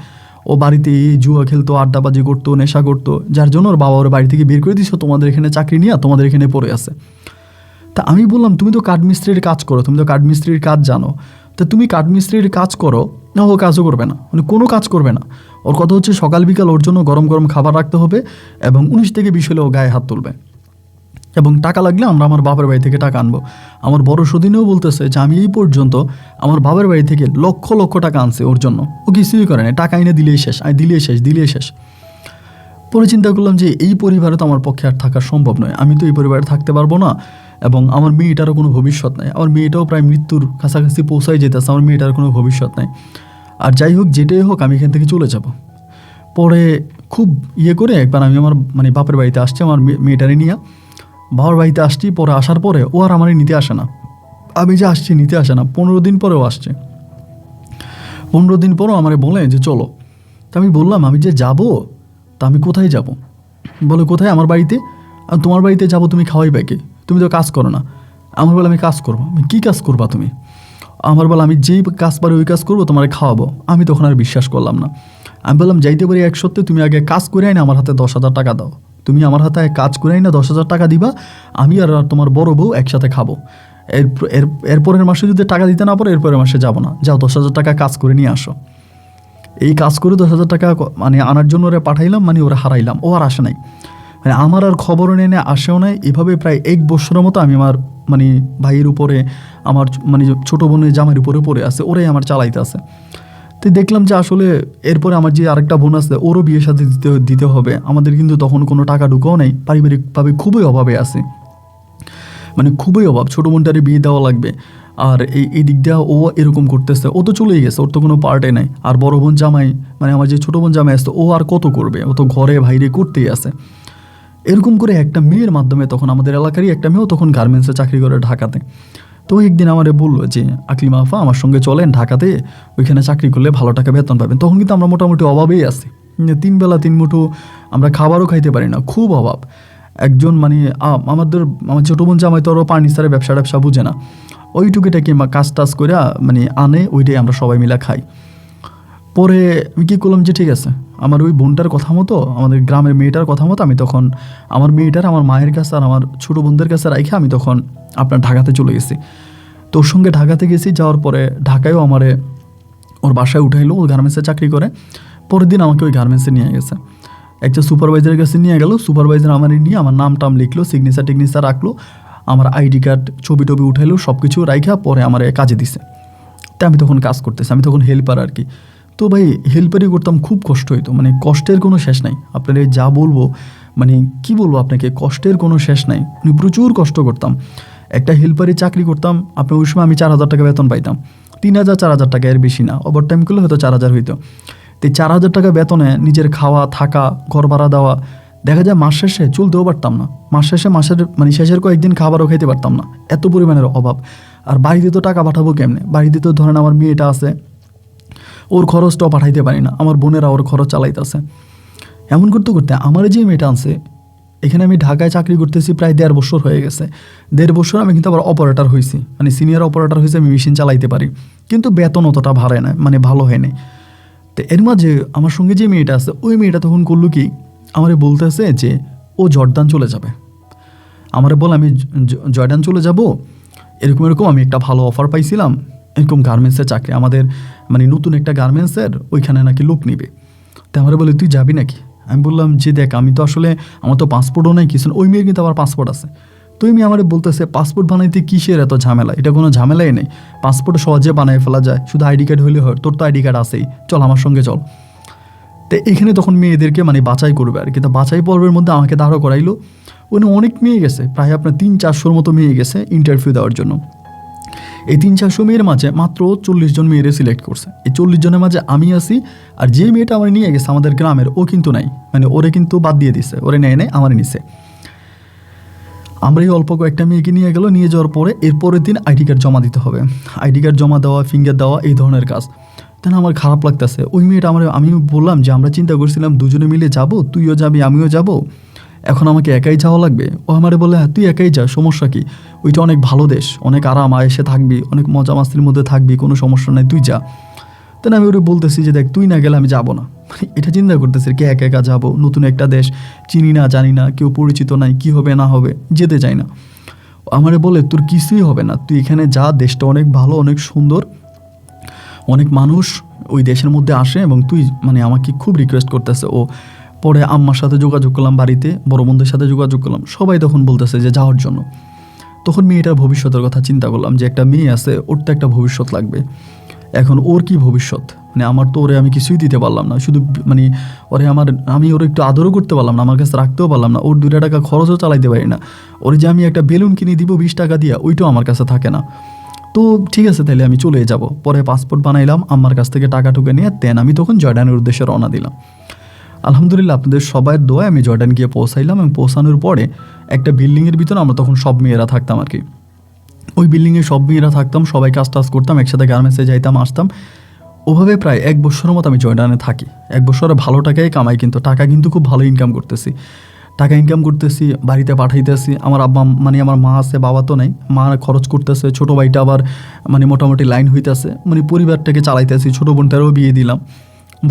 ও বাড়িতে জুয়া খেলতো, আড্ডাবাজি করতো, নেশা করতো, যার জন্য ওর বাবা ওর বাড়ি থেকে বের করে দিছো, তোমাদের এখানে চাকরি নিয়ে তোমাদের এখানে পড়ে আছে। তা আমি বললাম তুমি তো কাঠমিস্ত্রির কাজ করো, তুমি তো কাঠমিস্ত্রির কাজ জানো, তা তুমি কাঠমিস্ত্রির কাজ করো না, ও কাজও করবে না, মানে কোনো কাজ করবে না। ওর কথা হচ্ছে সকাল বিকাল ওর জন্য গরম গরম খাবার রাখতে হবে এবং 19 থেকে 20 হলে ও গায়ে হাত তুলবে এবং টাকা লাগলে আমরা আমার বাবার বাড়ি থেকে টাকা আনবো। আমার বড় সদিনেও বলতেছে যে আমি এই পর্যন্ত আমার বাবার বাড়ি থেকে লক্ষ লক্ষ টাকা আনছে ওর জন্য, ও কিছুই করে না, টাকা এনে দিলেই শেষ, দিলেই শেষ। পরে চিন্তা করলাম যে এই পরিবারে তো আমার পক্ষে আর থাকা সম্ভব নয়, আমি তো এই পরিবারে থাকতে পারবো না এবং আমার মেয়েটারও কোনো ভবিষ্যৎ নাই। আমার মেয়েটাও প্রায় মৃত্যুর কাছাকাছি পৌঁছাই যেতেছে, আমার মেয়েটার কোনো ভবিষ্যৎ নাই। আর যাই হোক যেটাই হোক আমি এখান থেকে চলে যাব। পরে খুব করে একবার আমি আমার মানে বাপের বাড়িতে আসছি আমার মেয়েটারে নিয়ে, বাবার বাড়িতে আসছি। পরে আসার পরে ও আর আমারই নিতে আসে না, আমি যে আসছি নিতে আসে না। 15 দিন পরেও আসছে। 15 দিন পরেও আমারে বলে যে চলো। তা আমি বললাম আমি যে যাব, তা আমি কোথায় যাব? বলে কোথায়? আমার বাড়িতে। আর তোমার বাড়িতে যাব তুমি খাওয়াই ব্যাকে, তুমি তো কাজ করো না। আমার বলে আমি কাজ করবো। আমি কী কাজ করবা তুমি? আমার বলে আমি যেই কাজ পারি ওই কাজ করবো, তোমার খাওয়াবো। আমি তখন আর বিশ্বাস করলাম না। আমি বললাম যাইতে পারি 1 সপ্তাহে, তুমি আগে কাজ করে আইনা আমার হাতে 10,000 টাকা দাও। তুমি আমার হাতে কাজ করে আইনা 10,000 টাকা দিবা, আমি আর তোমার বড় বউ একসাথে খাবো। এরপরের মাসে যদি টাকা দিতে না পারো এরপরের মাসে যাবো না, যাও 10,000 টাকা কাজ করে নিয়ে আসো। এই কাজ করে 10,000 টাকা মানে আনার জন্য ওরা পাঠাইলাম, মানে ওরা হারাইলাম, ও আর আসে নাই। মানে আমার আর খবর নেই, আসেও নাই। এভাবে প্রায় 1 বছরের মতো আমি আমার মানে ভাইয়ের উপরে, আমার মানে ছোটো বোনের জামাইয়ের উপরে পড়ে আছে, ওরাই আমার চালাইতে আছে। তো দেখলাম যে আসলে এরপরে আমার যে আরেকটা বোন আছে ওরও বিয়ের সাথে দিতে হবে। আমাদের কিন্তু তখন কোনো টাকা ঢুকাও নেই, পারিবারিকভাবে খুবই অভাবে আছে, মানে খুবই অভাব। ছোটো বোনটারে বিয়ে দেওয়া লাগবে। আর এই দিক দিয়ে ও এরকম করতেছে, ও তো চলেই গেছে, ওর তো কোনো পার্টে নাই। আর বড় বোন জামাই, মানে আমার যে ছোটো বোন জামাই আসতো, ও আর কত করবে, ও তো ঘরে বাইরে করতেই আছে। এরকম করে একটা মেয়ের মাধ্যমে, তখন আমাদের এলাকারই একটা মেয়েও তখন গার্মেন্টসে চাকরি করে ঢাকাতে। তো একদিন আমারে বললো যে আকলিমা আফা আমার সঙ্গে চলেন ঢাকাতে, ওইখানে চাকরি করলে ভালো টাকা বেতন পাবেন। তখন কিন্তু আমরা মোটামুটি অভাবেই আছি, 3 বেলা 3 মুঠো আমরা খাবারও খাইতে পারি না, খুব অভাব। একজন মানে আমার ছোটো বোন জামাই তো আরও ফার্নিচারের ব্যবসা বুঝে না। ওই টুকিটাকি কাজ টাজ করে মানে আনে, ওইটাই আমরা সবাই মিলে খাই। পরে আমি কী করলাম যে ঠিক আছে, আমার ওই বোনটার কথা মতো, আমাদের গ্রামের মেয়েটার কথা মতো আমি তখন আমার মেয়েটার আমার মায়ের কাছে আর আমার ছোটো বোনদের কাছে রাখে আমি তখন আপনার ঢাকাতে চলে গেছি। তো ওর সঙ্গে ঢাকাতে গেছি, যাওয়ার পরে ঢাকায়ও আমারে ওর বাসায় উঠাইলো, ও গার্মেন্টসে চাকরি করে। পরের দিন আমাকে ওই গার্মেন্টসে নিয়ে গেছে, একটা সুপারভাইজারের কাছে নিয়ে গেল। সুপারভাইজার আমার নিয়ে আমার নাম টাম লিখলো, সিগনেচার টিগনেচার রাখলো, আমার আইডি কার্ড ছবি টবি উঠাইলো, সব কিছু রাইখা পরে আমার কাজে দিছে। তা আমি তখন কাজ করতেছি, আমি তখন হেল্পার আর কি। তো ভাই হেল্পারই করতাম, খুব কষ্ট হইতো, মানে কষ্টের কোনো শেষ নাই। আপনারা যা বলবো, মানে কি বলবো আপনাকে, কষ্টের কোনো শেষ নাই, মানে প্রচুর কষ্ট করতাম। একটা হেল্পারি চাকরি করতাম, আপনার ওই সময় আমি 4,000 টাকা বেতন পাইতাম, 3,000 4,000 টাকা, এর বেশি না। ওভার টাইম করলে হয়তো 4,000 হইতো। তো 4,000 টাকা বেতনে নিজের খাওয়া থাকা, ঘর ভাড়া দেওয়া, দেখা যায় মাস শেষে চলতেও পারতাম না। মাসের মানে শেষের কয়েকদিন খাবারও খেতে পারতাম না, এত পরিমাণের অভাব। আর বাড়িতে তো টাকা পাঠাবো কেমনে, বাড়িতে তো ধরেন আমার মেয়েটা আছে, ওর খরচটাও পাঠাইতে পারি না, আমার বোনেরা ওর খরচ চালাইতেছে। এমন করতে করতে আমার যে মেয়েটা আছে, এখানে আমি ঢাকায় চাকরি করতেছি প্রায় 1.5 বছর হয়ে গেছে। 1.5 বছর আমি কিন্তু আবার অপারেটর হয়েছি, মানে সিনিয়র অপারেটর হয়েছে, আমি মেশিন চালাইতে পারি, কিন্তু বেতন অতটা ভাড়ায় না, মানে ভালো হয় নাই। তো এর মাঝে আমার সঙ্গে যে মেয়েটা আছে, ওই মেয়েটা তখন করলো কি, আমারে বলতেছে যে ও জর্দান চলে যাবে। আমারে বল আমি জর্দান চলে যাব, এরকম এরকম আমি একটা ভালো অফার পাইছিলাম, এরকম গার্মেন্টসের চাকরি, আমাদের মানে নতুন একটা গার্মেন্টসের, ওইখানে নাকি লোক নিবে। তো আমারে বলে তুই যাবি নাকি? আমি বললাম যে দেখ, আমি তো আসলে আমার তো পাসপোর্টও নাই কিছু না। ওই মেয়ের কিন্তু আবার পাসপোর্ট আছে। তো ওই মেয়ে আমারে বলতেছে পাসপোর্ট বানাইতে কিসের এত ঝামেলা, এটা কোনো ঝামেলাই নেই, পাসপোর্ট সহজে বানাই ফেলা যায়, শুধু আইডি কার্ড হইলে হয়, তোর তো আইডি কার্ড আছেই, চল আমার সঙ্গে চল। তো এখানে তখন মেয়েদেরকে মানে বাছাই করবে আর কি। তো বাছাই পর্বের মধ্যে আমাকে দাঁড়ো করাইলো। ওখানে অনেক মেয়ে গেছে, প্রায় আপনার 300-400 মতো মেয়ে গেছে ইন্টারভিউ দেওয়ার জন্য। এই 300-400 মেয়ের মাঝে মাত্র 40 জন মেয়েরে সিলেক্ট করছে। এই 40 জনের মাঝে আমি আছি, আর যে মেয়েটা আমার নিয়ে গেছে আমাদের গ্রামের, ও কিন্তু নাই, মানে ওরে কিন্তু বাদ দিয়ে দিছে, ওরে নেয় নেয় আমার নিছে। আমরা এই অল্প কয়েকটা মেয়েকে নিয়ে গেল, নিয়ে যাওয়ার পরে এরপরের দিন আইডি কার্ড জমা দিতে হবে, আইডি কার্ড জমা দেওয়া, ফিঙ্গার দেওয়া, এই ধরনের কাজ। তাই আমার খারাপ লাগতেছে। ওই মেয়েটা আমি বললাম যে আমরা চিন্তা করছিলাম দুজনে মিলে যাব, তুইও যাবি আমিও যাব, এখন আমাকে একাই যাওয়া লাগবে। ও আমারে বলে হ্যাঁ তুই একাই যা, সমস্যা কি, ওইটা অনেক ভালো দেশ, অনেক আরাম, আয়েসে থাকবি, অনেক মজা মাস্তির মধ্যে থাকবি, কোনো সমস্যা নাই, তুই যা। তাই আমি ওরে বলতেছি যে দেখ তুই না গেলে আমি যাবো না, এটা চিন্তা করতেছি কে একা একা যাবো, নতুন একটা দেশ, চিনি না জানি না, কেউ পরিচিত নাই, কি হবে না হবে, যেতে চাই না। আমারে বলে তোর কিছুই হবে না, তুই এখানে যা, দেশটা অনেক ভালো, অনেক সুন্দর, অনেক মানুষ ওই দেশের মধ্যে আসে, এবং তুই মানে আমাকে খুব রিকোয়েস্ট করতেছে ও। পরে আম্মার সাথে যোগাযোগ করলাম, বাড়িতে বড় বোনদের সাথে যোগাযোগ করলাম, সবাই তখন বলতেছে যে যাওয়ার জন্য। তখন মেয়েটার ভবিষ্যতের কথা চিন্তা করলাম যে একটা মেয়ে আছে, ওর তো একটা ভবিষ্যৎ লাগবে। এখন ওর কি ভবিষ্যৎ, মানে আমার তো ওরে আমি কিছুই দিতে পারলাম না, শুধু মানে ওরে আমি ওর একটু আদরও করতে পারলাম না, আমার কাছে রাখতেও পারলাম না, ওর 2 টাকা খরচও চালাইতে পারি না। ওরে যে আমি একটা বেলুন কিনে দিব 20 টাকা দিয়া, ওইটাও আমার কাছে থাকে না। তো ঠিক আছে তাহলে আমি চলে যাব। পরে পাসপোর্ট বানাইলাম, আম্মার কাছ থেকে টাকা টুকে নিয়ে দেন আমি তখন জর্ডানের উদ্দেশ্যে রওনা দিলাম। আলহামদুলিল্লাহ আপনাদের সবার দোয়ায় আমি জর্ডান গিয়ে পৌঁছাইলাম, এবং পৌঁছানোর পরে একটা বিল্ডিংয়ের ভিতরে আমরা তখন সব মেয়েরা থাকতাম আর কি। ওই বিল্ডিংয়ে সব মেয়েরা থাকতাম, সবাই কাজ টাজ করতাম, একসাথে গার্মেন্টসে যাইতাম আসতাম। ওভাবে প্রায় 1 বছরের মতো আমি জর্ডানে থাকি। 1 বছরে ভালো টাকাই কামাই, কিন্তু টাকা কিন্তু খুব ভালো ইনকাম করতেছি, টাকা ইনকাম করতেছি, বাড়িতে পাঠাইতেছি। আমার আব্বা মানে আমার মা আছে, বাবা তো নাই, মা খরচ করতেছে, ছোটো ভাইটা আবার মানে মোটামুটি লাইন হইতেছে, মানে পরিবারটাকে চালাইতেছি, ছোটো বোনটারও বিয়ে দিলাম,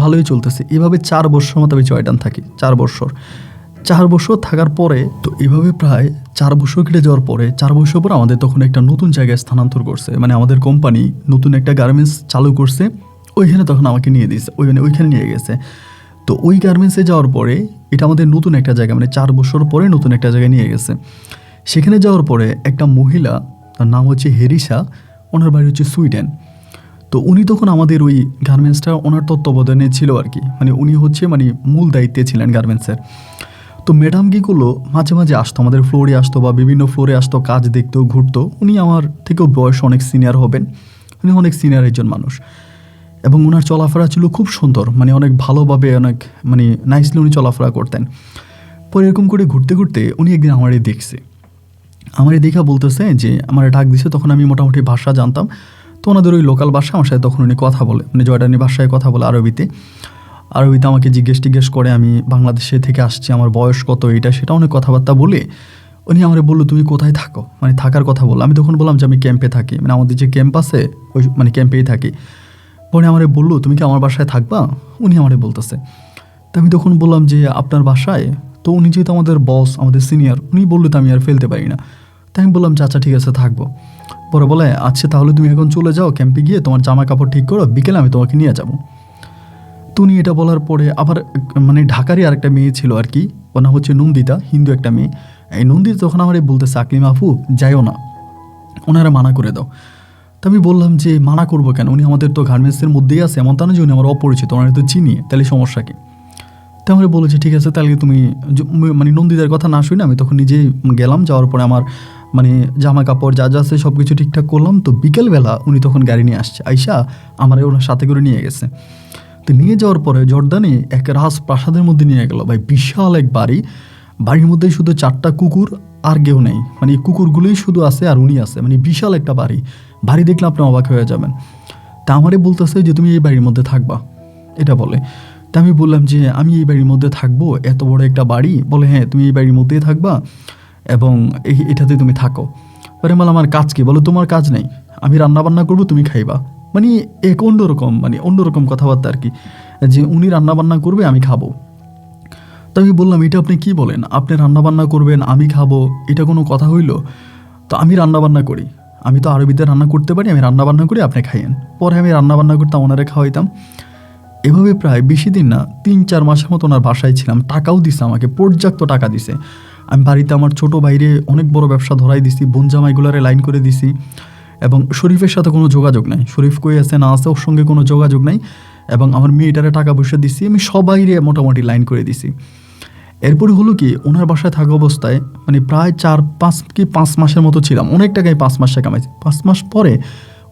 ভালোই চলতেছে। এভাবে 4 বছর মতো আমি জর্ডান থাকি, 4 বছর। 4 বছর থাকার পরে তো এভাবে প্রায় 4 বছর কেটে যাওয়ার পরে 4 বছর পর আমাদের তখন একটা নতুন জায়গায় স্থানান্তর করছে, মানে আমাদের কোম্পানি নতুন একটা গার্মেন্টস চালু করছে, ওইখানে তখন আমাকে নিয়ে দিয়েছে, ওইখানে নিয়ে গেছে। তো ওই গার্মেন্টসে যাওয়ার পরে এটা আমাদের নতুন একটা জায়গা, মানে 4 বছর পরে নতুন একটা জায়গায় নিয়ে গেছে। সেখানে যাওয়ার পরে একটা মহিলা, তার নাম হচ্ছে হেরিসা, ওনার বাড়ি হচ্ছে সুইডেন। তো উনি তখন আমাদের ওই গার্মেন্টসটা ওনার তত্ত্বাবধানে ছিল আর কি, মানে উনি হচ্ছে মানে মূল দায়িত্বে ছিলেন গার্মেন্টসের। তো ম্যাডাম কী করলো, মাঝে মাঝে আসতো, আমাদের ফ্লোরে আসতো বা বিভিন্ন ফ্লোরে আসতো, কাজ দেখতো, ঘুরতো। উনি আমার থেকেও বয়স অনেক সিনিয়র হবেন, উনি অনেক সিনিয়র একজন মানুষ, এবং ওনার চলাফেরা ছিল খুব সুন্দর, মানে অনেক ভালোভাবে, অনেক মানে নাইসলি উনি চলাফেরা করতেন। পরে এরকম করে ঘুরতে ঘুরতে উনি একদিন আমারই দেখছে, আমারই দেখা বলতেছে যে আমার ডাক দিছে। তখন আমি মোটামুটি ভাষা জানতাম, তো ওনাদের ওই লোকাল ভাষা আমার সাথে তখন উনি কথা বলে, মানে জর্ডানি ভাষায় কথা বলে, আরবিতে আমাকে জিজ্ঞেস টিজ্ঞেস করে, আমি বাংলাদেশে থেকে আসছি, আমার বয়স কত, এটা সেটা অনেক কথাবার্তা বলে উনি আমারে বললো তুমি কোথায় থাকো, মানে থাকার কথা বললো। আমি তখন বললাম যে আমি ক্যাম্পে থাকি, মানে আমাদের যে ক্যাম্প আছে ওই মানে ক্যাম্পেই থাকি। পরে আমারে বললো তুমি কি আমার বাসায় থাকবা, উনি আমারে বলতেছে। তো আমি তখন বললাম যে আপনার বাসায়, তো উনি যেহেতু আমাদের বস, আমাদের সিনিয়র, উনি বললো তো আমি আর ফেলতে পারি না। তাই আমি বললাম যে আচ্ছা ঠিক আছে থাকবো। পরে বলে আচ্ছা তাহলে তুমি এখন চলে যাও ক্যাম্পে, গিয়ে তোমার জামা কাপড় ঠিক করো, বিকেলে আমি তোমাকে নিয়ে যাবো। তো উনি এটা বলার পরে আবার মানে ঢাকারই আরেকটা মেয়ে ছিল আর কি, ওর নাম হচ্ছে নন্দিতা, হিন্দু একটা মেয়ে। এই নন্দিতা তখন আমার বলতেছে আকলিমা আপু যাইও না, ওনারা মানা করে দাও। তো আমি বললাম যে মানা করবো কেন, উনি আমাদের তো গার্মেন্টসের মধ্যেই আছে, এমন তা না যে উনি আমার অপরিচিত, ওনারা তো চিনি, তাহলে সমস্যা কি। তো আমরা বলেছি ঠিক আছে তাহলে তুমি মানে নন্দিতার কথা না শুনে আমি তখন নিজেই গেলাম। যাওয়ার পরে আমার মানে জামা কাপড় যা যা আছে সব কিছু ঠিকঠাক করলাম। তো বিকেলবেলা উনি তখন গাড়ি নিয়ে আসছে, আইসা আমার ওনার সাথে করে নিয়ে গেছে। তো নিয়ে যাওয়ার পরে জর্দানে এক রাজপ্রাসাদের মধ্যে নিয়ে গেল ভাই, বিশাল এক বাড়ি। বাড়ির মধ্যে শুধু 4টা কুকুর আর কেউ নেই, মানে এই কুকুরগুলোই শুধু আছে আর উনি আছে, মানে বিশাল একটা বাড়ি। বাড়ি দেখলে আপনি অবাক হয়ে যাবেন। তা আমারে বলতেছে যে তুমি এই বাড়ির মধ্যে থাকবা, এটা বলে। তা আমি বললাম যে আমি এই বাড়ির মধ্যে থাকবো, এত বড় একটা বাড়ি। বলে হ্যাঁ তুমি এই বাড়ির মধ্যেই থাকবা এবং এটাতে তুমি থাকো। পরে বললাম আমার কাজ কি, বলো তোমার কাজ নেই, আমি রান্না বান্না করবো তুমি খাইবা। মানে এক অন্যরকম, মানে অন্যরকম কথাবার্তা আর কি, যে উনি রান্না বান্না করবে আমি খাবো। তো আমি বললাম এটা আপনি কি বলেন, আপনি রান্না বান্না করবেন আমি খাবো, এটা কোনো কথা হইল? তো আমি রান্না বান্না করি, আমি তো আরবিতে রান্না করতে পারি, আমি রান্না বান্না করি আপনি খাইয়েন। পরে আমি রান্না বান্না করতাম, ওনারে খাওয়াইতাম। এভাবে প্রায় বেশি দিন না, 3-4 মাসের মতো ওনার বাসায় ছিলাম। টাকাও দিছে আমাকে, পর্যাপ্ত টাকা দিছে। আমি বাড়িতে আমার ছোট বাইরে অনেক বড় ব্যবসা ধরাই দিছি, বোন জামাইগুলারে লাইন করে দিছি। এবং শরীফের সাথে কোনো যোগাযোগ নাই, শরীফ কই আছে না আছে ওর সঙ্গে কোনো যোগাযোগ নাই। এবং আমার মেয়েটারে টাকা পয়সা দিছি, আমি সবাইরে মোটামুটি লাইন করে দিছি। এরপরে হলো কি, ওনার বাসায় থাকা অবস্থায় মানে প্রায় 4-5 মাসের মতো ছিলাম, অনেক টাকায় 5 মাসে কামাইছি। 5 মাস পরে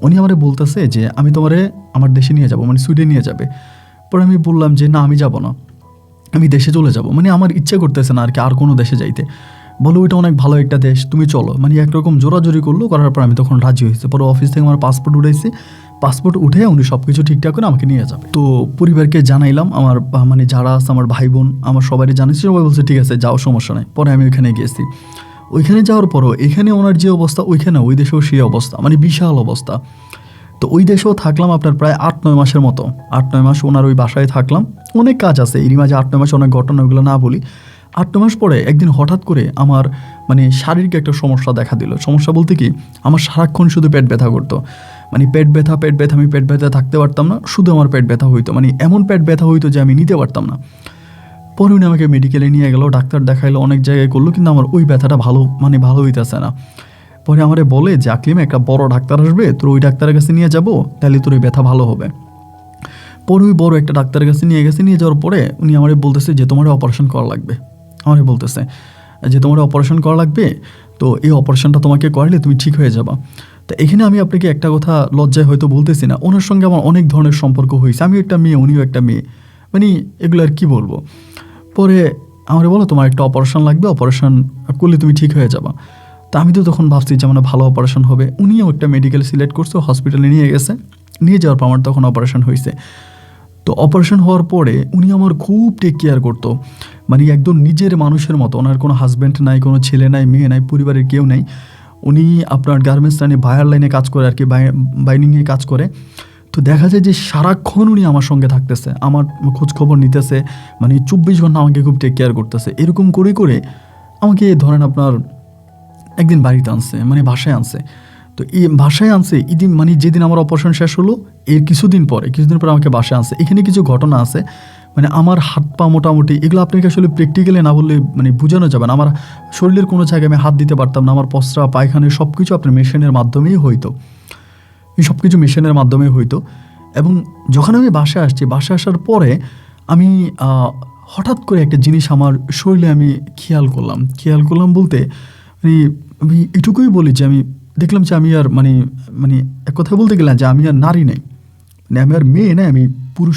উনি আমারে বলতেছে যে আমি তোমারে আমার দেশে নিয়ে যাব, মানে সুইডেন নিয়ে যাবে। পরে আমি বললাম যে না আমি যাব না, আমি দেশে চলে যাব, মানে আমার ইচ্ছে করতেছে না আর কি আর কোনো দেশে যাইতে। বলো ওইটা অনেক ভালো একটা দেশ, তুমি চলো, মানে একরকম জোরাজোরি করলো। করার পর আমি তখন রাজি হয়েছি। পরে অফিস থেকে আমার পাসপোর্ট উঠাইছে, পাসপোর্ট উঠে উনি সব কিছু ঠিকঠাক করে আমাকে নিয়ে যাবে। তো পরিবারকে জানাইলাম, আমার মানে যারা আছে আমার ভাই বোন আমার সবাই জানিয়েছি, সবাই বলছে ঠিক আছে যাও সমস্যা নাই। পরে আমি ওইখানে গেছি। ওইখানে যাওয়ার পরও এখানে ওনার যে অবস্থা, ওইখানে ওই দেশেও সেই অবস্থা, মানে বিশাল অবস্থা। তো ওই দেশেও থাকলাম আপনার প্রায় 8-9 মাসের মতো। 8-9 মাস ওনার ওই বাসায় থাকলাম। অনেক কাজ আছে এরই মাঝে, 8-9 মাসে অনেক ঘটনা, ওইগুলো না বলি। 8-9 মাস পরে একদিন হঠাৎ করে আমার মানে শারীরিক একটা সমস্যা দেখা দিল। সমস্যা বলতে কি, আমার সারাক্ষণ শুধু পেট ব্যথা করতো, মানে পেট ব্যথা, আমি পেট ব্যথা থাকতে পারতাম না, শুধু আমার পেট ব্যথা হইতো, মানে এমন পেট ব্যথা হইতো যে আমি নিতে পারতাম না। পরে উনি আমাকে মেডিকেলে নিয়ে গেল, ডাক্তার দেখাইলো, অনেক জায়গায় করলো, কিন্তু আমার ওই ব্যথাটা ভালো হইতেছে না। পরে আমারে বলে যে আকলিমা একটা বড় ডাক্তার আসবে, তোর ওই ডাক্তারের কাছে নিয়ে যাবো, তাহলে তোর ওই ব্যথা ভালো হবে। পরে ওই বড় একটা ডাক্তারের কাছে নিয়ে যাওয়ার পরে উনি আমারে বলতেছে যে তোমার অপারেশন করা লাগবে। আমারে বলতেছে যে তোমার অপারেশন করা লাগবে, তো এই অপারেশনটা তোমাকে করালে তুমি ঠিক হয়ে যাবা। তো এখানে আমি আপনাকে একটা কথা লজ্জায় হয়তো বলতেছি না, ওনার সঙ্গে আমার অনেক ধরনের সম্পর্ক হয়েছে, আমি একটা মেয়ে উনিও একটা মেয়ে, মানে এগুলো আর কি বলবো। পরে আমারে বলো তোমার একটা অপারেশন লাগবে, অপারেশন করলে তুমি ঠিক হয়ে যাবা। তা আমি তো তখন ভাবছি যে আমার ভালো অপারেশন হবে। উনিও একটা মেডিকেল সিলেক্ট করছে, হসপিটালে নিয়ে গেছে। নিয়ে যাওয়ার পর আমার তখন অপারেশন হয়েছে। তো অপারেশন হওয়ার পরে উনি আমার খুব টেক কেয়ার করতো, মানে একদম নিজের মানুষের মতো। ওনার কোনো হাজব্যান্ড নাই, কোনো ছেলে নাই, মেয়ে নাই, পরিবারের কেউ নাই। উনি আপনার গার্মেন্টস লাইনে বায়ার লাইনে কাজ করে আর কি, বাইনিংয়ে কাজ করে। তো দেখা যায় যে সারাক্ষণ উনি আমার সঙ্গে থাকতেছে, আমার খোঁজ খবর নিতেছে, মানে 24 ঘন্টা আমাকে খুব টেক কেয়ার করতেছে। এরকম করে করে আমাকে ধরেন আপনার একদিন বাড়িতে আনছে, মানে বাসায় আনছে। তো এই বাসায় আনছে এদিন, মানে যেদিন আমার অপারেশন শেষ হলো এর কিছুদিন পরে আমাকে বাসায় আনছে। এখানে কিছু ঘটনা আছে, মানে আমার হাত পা মোটামুটি এগুলো আপনাকে আসলে প্র্যাকটিক্যালি না বললে মানে বোঝানো যাবে না। আমার শরীরের কোনো জায়গায় আমি হাত দিতে পারতাম না, আমার পসরা পায়খানা সব কিছু আপনার মেশিনের মাধ্যমেই হইতো, এই সব কিছু মেশিনের মাধ্যমেই হইতো। এবং যখন আমি বাসায় আসছি, বাসায় আসার পরে আমি হঠাৎ করে একটা জিনিস আমার শরীরে আমি খেয়াল করলাম বলতে মানে আমি এটুকুই বলি যে আমি দেখলাম যে আমি আর মানে মানে এক কথা বলতে গেলাম যে আমি আর নারী নেই, মানে আমি আর মেয়ে নাই, আমি পুরুষ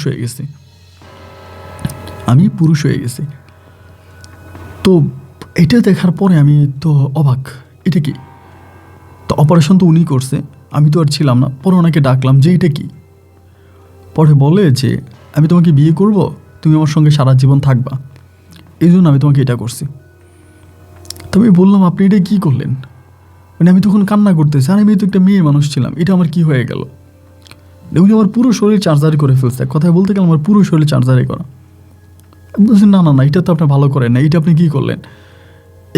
হয়ে গেছি, তো এটা দেখার পরে আমি তো অবাক, এটা কি? তো অপারেশন তো উনি করছে, আমি তো আর ছিলাম না। পরে ওনাকে ডাকলাম যে এটা কি? পরে বলে যে আমি তোমাকে বিয়ে করব, তুমি আমার সঙ্গে সারা জীবন থাকবা, এই জন্য আমি তোমাকে এটা করছি। তো আমি বললাম, আপনি এটা কী করলেন? মানে আমি তখন কান্না করতেছি, আর আমি তো একটা মেয়ে মানুষ ছিলাম, এটা আমার কি হয়ে গেল? উনি আমার পুরো শরীর চার্জারি করে ফেলছে, কথায় বলতে গেলে আমার পুরো শরীর চার্জারি করা। বলছি না না না, এটা তো আপনি ভালো করেন না, এটা আপনি কী করলেন?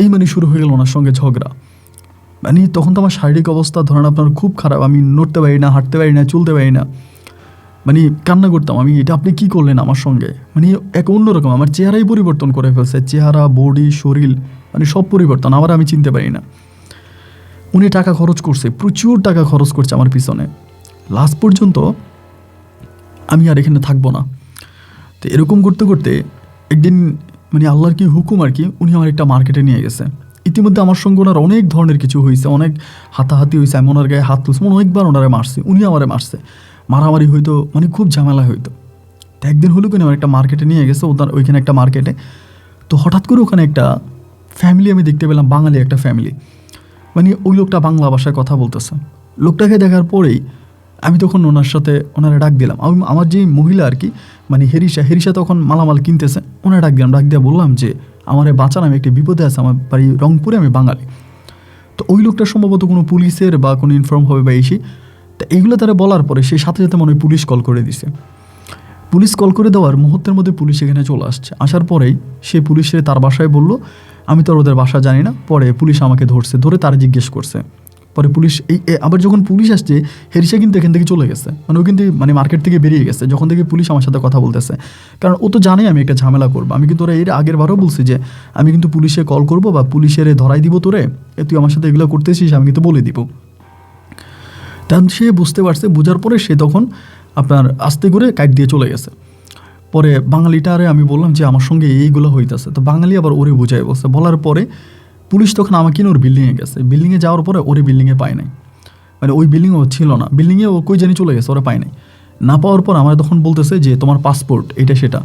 এই মানে শুরু হয়ে গেল ওনার সঙ্গে ঝগড়া। মানে তখন তো আমার শারীরিক অবস্থা ধরেন আপনার খুব খারাপ, আমি নড়তে পারি না, হাঁটতে পারি না, চলতে পারি না, মানে কান্না করতাম আমি, এটা আপনি কী করলেন আমার সঙ্গে? মানে এক অন্যরকম আমার চেহারাই পরিবর্তন করে ফেলছে, চেহারা, বডি, শরীর, মানে সব পরিবর্তন, আবার আমি চিনতে পারি না। উনি টাকা খরচ করছে, প্রচুর টাকা খরচ করছে আমার পিছনে। লাস্ট পর্যন্ত আমি আর এখানে থাকবো না। তো এরকম করতে করতে একদিন মানে আল্লাহর কি হুকুম আর কি, উনি আমার একটা মার্কেটে নিয়ে গেছে। ইতিমধ্যে আমার সঙ্গে ওনার অনেক ধরনের কিছু হয়েছে, অনেক হাতাহাতি হয়েছে, আমি ওনার গায়ে হাত তুলছি, অনেকবার ওনারে মারছি, উনি আমারে মারছে, মারামারি হইতো, মানে খুব ঝামেলা হইতো। তো একদিন হলো কিনা আমার একটা মার্কেটে নিয়ে গেছে, ওইখানে একটা মার্কেটে। তো হঠাৎ করে ওখানে একটা ফ্যামিলি আমি দেখতে পেলাম, বাঙালি একটা ফ্যামিলি। মানে ওই লোকটা বাংলা ভাষায় কথা বলতেছে। লোকটাকে দেখার পরেই আমি তখন ওনারা ডাক দিলাম। আমার যে মহিলা আর কি, মানে হেরিসা তখন মালামাল কিনতেছে, ওনারা ডাক দিয়ে বললাম যে আমারে বাঁচান, আমি একটি বিপদে আছে, আমার বাড়ি রংপুরে, আমি বাঙালি। তো ওই লোকটা সম্ভবত কোনো পুলিশের বা কোনো ইনফর্ম হবে বা এসি। তো এইগুলো তারা বলার পরে সে সাথে সাথে মনে হয় পুলিশ কল করে দিছে। পুলিশ কল করে দেওয়ার মুহূর্তের মধ্যে পুলিশ এখানে চলে আসছে। আসার পরেই সে পুলিশে তার বাসায় বলল, আমি তো ওদের বাসা জানি না। পরে পুলিশ আমাকে ধরে তারা জিজ্ঞেস করছে। পরে পুলিশ আবার যখন পুলিশ আসছে, হেরিসা কিন্তু এখান থেকে চলে গেছে, মানে ও কিন্তু মানে মার্কেট থেকে বেরিয়ে গেছে যখন থেকে পুলিশ আমার সাথে কথা বলতেছে। কারণ ও তো জানে আমি একটা ঝামেলা করবো। আমি কিন্তু ওরা এর আগের বারও বলছি যে আমি কিন্তু পুলিশে কল করবো বা পুলিশের ধরাই দিব তোরে, তুই আমার সাথে এগুলো করতেছিস, আমি কিন্তু বলে দিব। তখন সে বুঝতে পারছে, বোঝার পরে সে তখন আপনার আস্তে করে কাট দিয়ে চলে গেছে। পরে বাঙালিটারে আমি বললাম যে আমার সঙ্গে এইগুলো হইতেছে। তো বাঙালি আবার ওরে বুঝাই বলছে। বলার পরে পুলিশ তখন আমাকে নিয়ে ওর বিল্ডিংয়ে গেছে। বিল্ডিংয়ে যাওয়ার পরে ওরে বিল্ডিংয়ে পায় নাই, মানে ওই বিল্ডিংয়ে ও ছিল না, বিল্ডিংয়ে ও কই জানি চলে গেছে, ওরা পায় নাই। না পাওয়ার পর আমার তখন বলতেছে যে তোমার পাসপোর্ট এটা সেটা।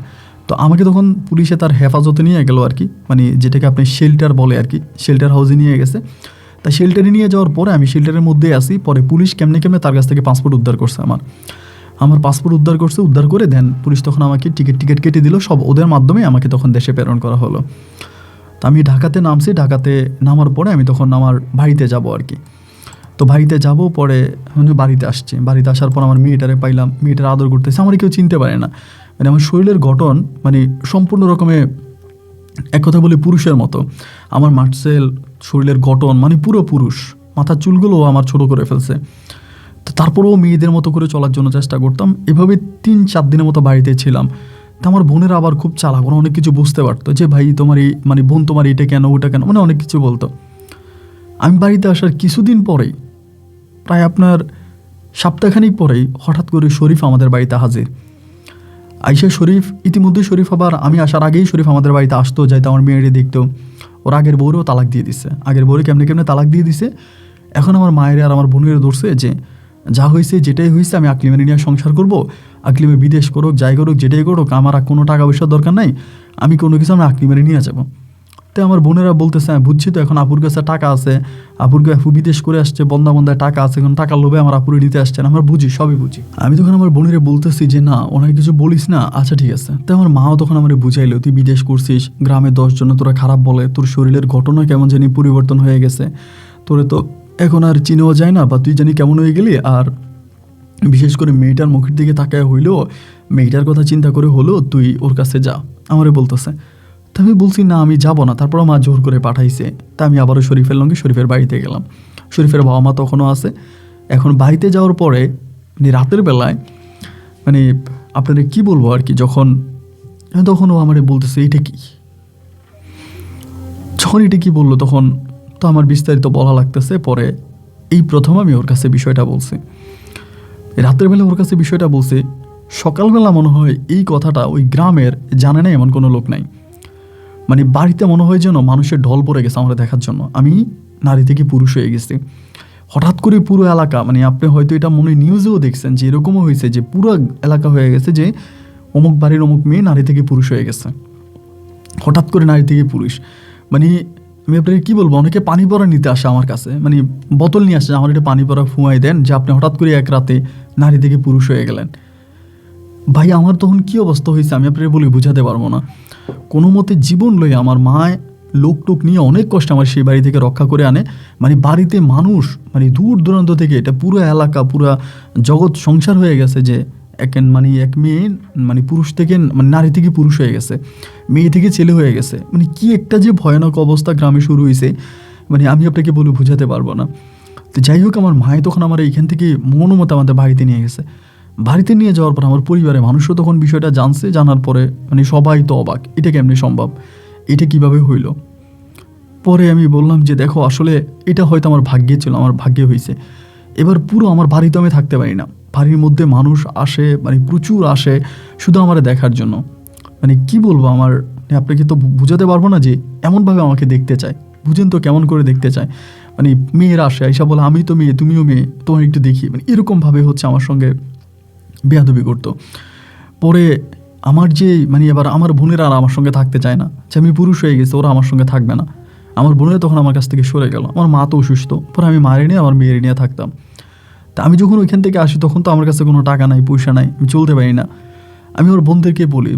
তো আমাকে তখন পুলিশে তার হেফাজতে নিয়ে গেল আর কি, মানে যেটাকে আপনি শেল্টার বলে আর কি, শেল্টার হাউসে নিয়ে গেছে। তা শেল্টারে নিয়ে যাওয়ার পরে আমি শেল্টারের মধ্যে আসি। পরে পুলিশ কেমনে তার কাছ থেকে পাসপোর্ট উদ্ধার করছে, আমার পাসপোর্ট উদ্ধার করে দেন পুলিশ। তখন আমাকে টিকিট কেটে দিল, সব ওদের মাধ্যমে আমাকে তখন দেশে প্রেরণ করা হলো। তো আমি ঢাকাতে নামছি। ঢাকাতে নামার পরে আমি তখন আমার বাড়িতে যাব আর কি। তো বাড়িতে যাব, পরে আমি বাড়িতে আসছি। বাড়িতে আসার পর আমার মেয়েটারে পাইলাম, মেয়েটার আদর করতেছে, আমার কেউ চিনতে পারে না। মানে আমার শরীরের গঠন মানে সম্পূর্ণ রকমের, এক কথা বলি পুরুষের মতো। আমার মার্সেল শরীরের গঠন মানে পুরো পুরুষ, মাথার চুলগুলোও আমার ছোটো করে ফেলছে। তো তারপরেও মেয়েদের মতো করে চলার জন্য চেষ্টা করতাম। এভাবে 3-4 দিনের মতো বাড়িতে ছিলাম। তো আমার বোনেরা আবার খুব চালাক, ওরা অনেক কিছু বুঝতে পারতো যে ভাই তোমার এই মানে বোন তোমার এটা কেন ওটা কেন, মানে অনেক কিছু বলতো। আমি বাড়িতে আসার কিছুদিন পরেই, প্রায় আপনার সপ্তাহখানিক পরেই হঠাৎ করে শরীফ আমাদের বাড়িতে হাজির। আইসা শরীফ, ইতিমধ্যে শরীফ আবার আমি আসার আগেই শরীফ আমাদের বাড়িতে আসতো, যাইতো আমার মেয়েরে দেখতো। ওর আগের বউরেও তালাক দিয়ে দিছে, আগের বউরে কেমনে তালাক দিয়ে দিছে। এখন আমার মায়ের আর আমার বোনের ধরছে যে যা হয়েছে যেটাই হয়েছে আমি আকলিমের নিয়ে সংসার করব, আকলিমে বিদেশ করুক যাই করুক যেটাই করুক, আমার আর কোনো টাকা পয়সার দরকার নাই, আমি কোনো কিছু আমি আকলিমের নিয়ে যাবো। তো আমার বোনেরা বলতেছে হ্যাঁ বুঝছি, তো এখন আপুর কাছে টাকা আছে, আপু বিদেশ করে আসছে, বন্দায় টাকা আছে, এখন টাকার লোভে আমার আপুরে নিতে আসছে না, আমরা বুঝি, সবই বুঝি। আমি তখন আমার বোনেরা বলতেছি যে না ওনাকে কিছু বলিস না, আচ্ছা ঠিক আছে। তো আমার মাও তখন আমার বুঝাইলো, তুই বিদেশ করছিস, গ্রামে 10 জন তোরা খারাপ বলে, তোর শরীরের ঘটনা কেমন জানি পরিবর্তন হয়ে গেছে, তোরে তো এখন আর চিনেও যায় না, বা তুই জানি কেমন হয়ে গেলি। আর বিশেষ করে মেয়েটার মুখের দিকে তাকায় হইলো, মেয়েটার কথা চিন্তা করে হলো তুই ওর কাছে যা, আমারে বলতেছে। তা আমি বলছি না আমি যাব না। তারপর মা জোর করে পাঠাইছে। তা আমি আবারও শরীফের লঙ্গে শরীফের বাড়িতে গেলাম। শরীফের বাবা মা তখনও আছে। এখন বাড়িতে যাওয়ার পরে রাতের বেলায় মানে আপনাদের কি বলবো আর কি, তখন ও আমারে বলতেছে এইটা কি, যখন এটা কি বললো তখন তো আমার বিস্তারিত বলা লাগতেছে। পরে এই প্রথম আমি ওর কাছে বিষয়টা বলছি, রাতের বেলা ওর কাছে বিষয়টা বলছি। সকালবেলা মনে হয় এই কথাটা ওই গ্রামের জানে না এমন কোনো লোক নাই। মানে বাড়িতে মনে হয় যেন মানুষের ঢল পড়ে গেছে আমরা দেখার জন্য, আমি নারী থেকে পুরুষ হয়ে গেছি। হঠাৎ করে পুরো এলাকা, মানে আপনি হয়তো এটা মনে নিউজেও দেখছেন যে এরকমও হয়েছে যে পুরো এলাকা হয়ে গেছে যে অমুক বাড়ির অমুক মেয়ে নারী থেকে পুরুষ হয়ে গেছে, হঠাৎ করে নারী থেকে পুরুষ। মানে আমি আপনাকে কী বলবো, অনেকে পানি পড়া নিতে আসে আমার কাছে, মানে বোতল নিয়ে আসে, আমার এটা পানি পড়া ফুঁয়াই দেন যে আপনি হঠাৎ করে এক রাতে নারী থেকে পুরুষ হয়ে গেলেন। ভাই আমার তখন কী অবস্থা হয়েছে আমি আপনাকে বলে বুঝাতে পারবো না। কোনো মতে জীবন লইয়া আমার মা লোক টোক নিয়ে অনেক কষ্ট আমার সেই বাড়ি থেকে রক্ষা করে আনে। মানে বাড়িতে মানুষ মানে দূর দূরান্ত থেকে, এটা পুরো এলাকা পুরো জগৎ সংসার হয়ে গেছে যে এক মেয়ে মানে পুরুষ থেকে মানে নারী থেকে পুরুষ হয়ে গেছে, মেয়ে থেকে ছেলে হয়ে গেছে। মানে কি একটা যে ভয়ানক অবস্থা গ্রামে শুরু হয়েছে, মানে আমি আপনাকে বলে বোঝাতে পারবো না। তো যাই হোক, আমার মায়ে তখন আমার এইখান থেকে মনোমতো আমাদের বাড়িতে নিয়ে গেছে। বাড়িতে নিয়ে যাওয়ার পর আমার পরিবারের মানুষও তখন বিষয়টা জানছে। জানার পরে মানে সবাই তো অবাক, এটা কেমনি সম্ভব, এটা কিভাবে হইল। পরে আমি বললাম যে দেখো, আসলে এটা হয়তো আমার ভাগ্যে ছিল, আমার ভাগ্যে হয়েছে। এবার পুরো আমার বাড়িতে আমি থাকতে পারি না, বাড়ির মধ্যে মানুষ আসে, মানে প্রচুর আসে শুধু আমার দেখার জন্য। মানে কি বলবো, আমার আপনাকে তো বুঝাতে পারবো না যে এমনভাবে আমাকে দেখতে চায়। বুঝেন তো কেমন করে দেখতে চায়। মানে মেয়েরা আসে, আইসা বলে আমি তো মেয়ে, তুমিও মেয়ে, তোমার একটু দেখি, মানে এরকমভাবে হচ্ছে আমার সঙ্গে বেয়াদবি করতো। পরে আমার যে মানে এবার আমার বোনেরা আর আমার সঙ্গে থাকতে চায় না, যে আমি পুরুষ হয়ে গেছি, ওরা আমার সঙ্গে থাকবে না। আমার বোনেরা তখন আমার কাছ থেকে সরে গেল। আমার মা তো অসুস্থ, পরে আমি মায়ের নিয়ে আমার মেয়ের নিয়ে থাকতাম। তা আমি যখন ওইখান থেকে আসি তখন তো আমার কাছে কোনো টাকা নাই, পয়সা নাই, আমি চলতে পারি না। আমি ওর বোনদেরকে বলি,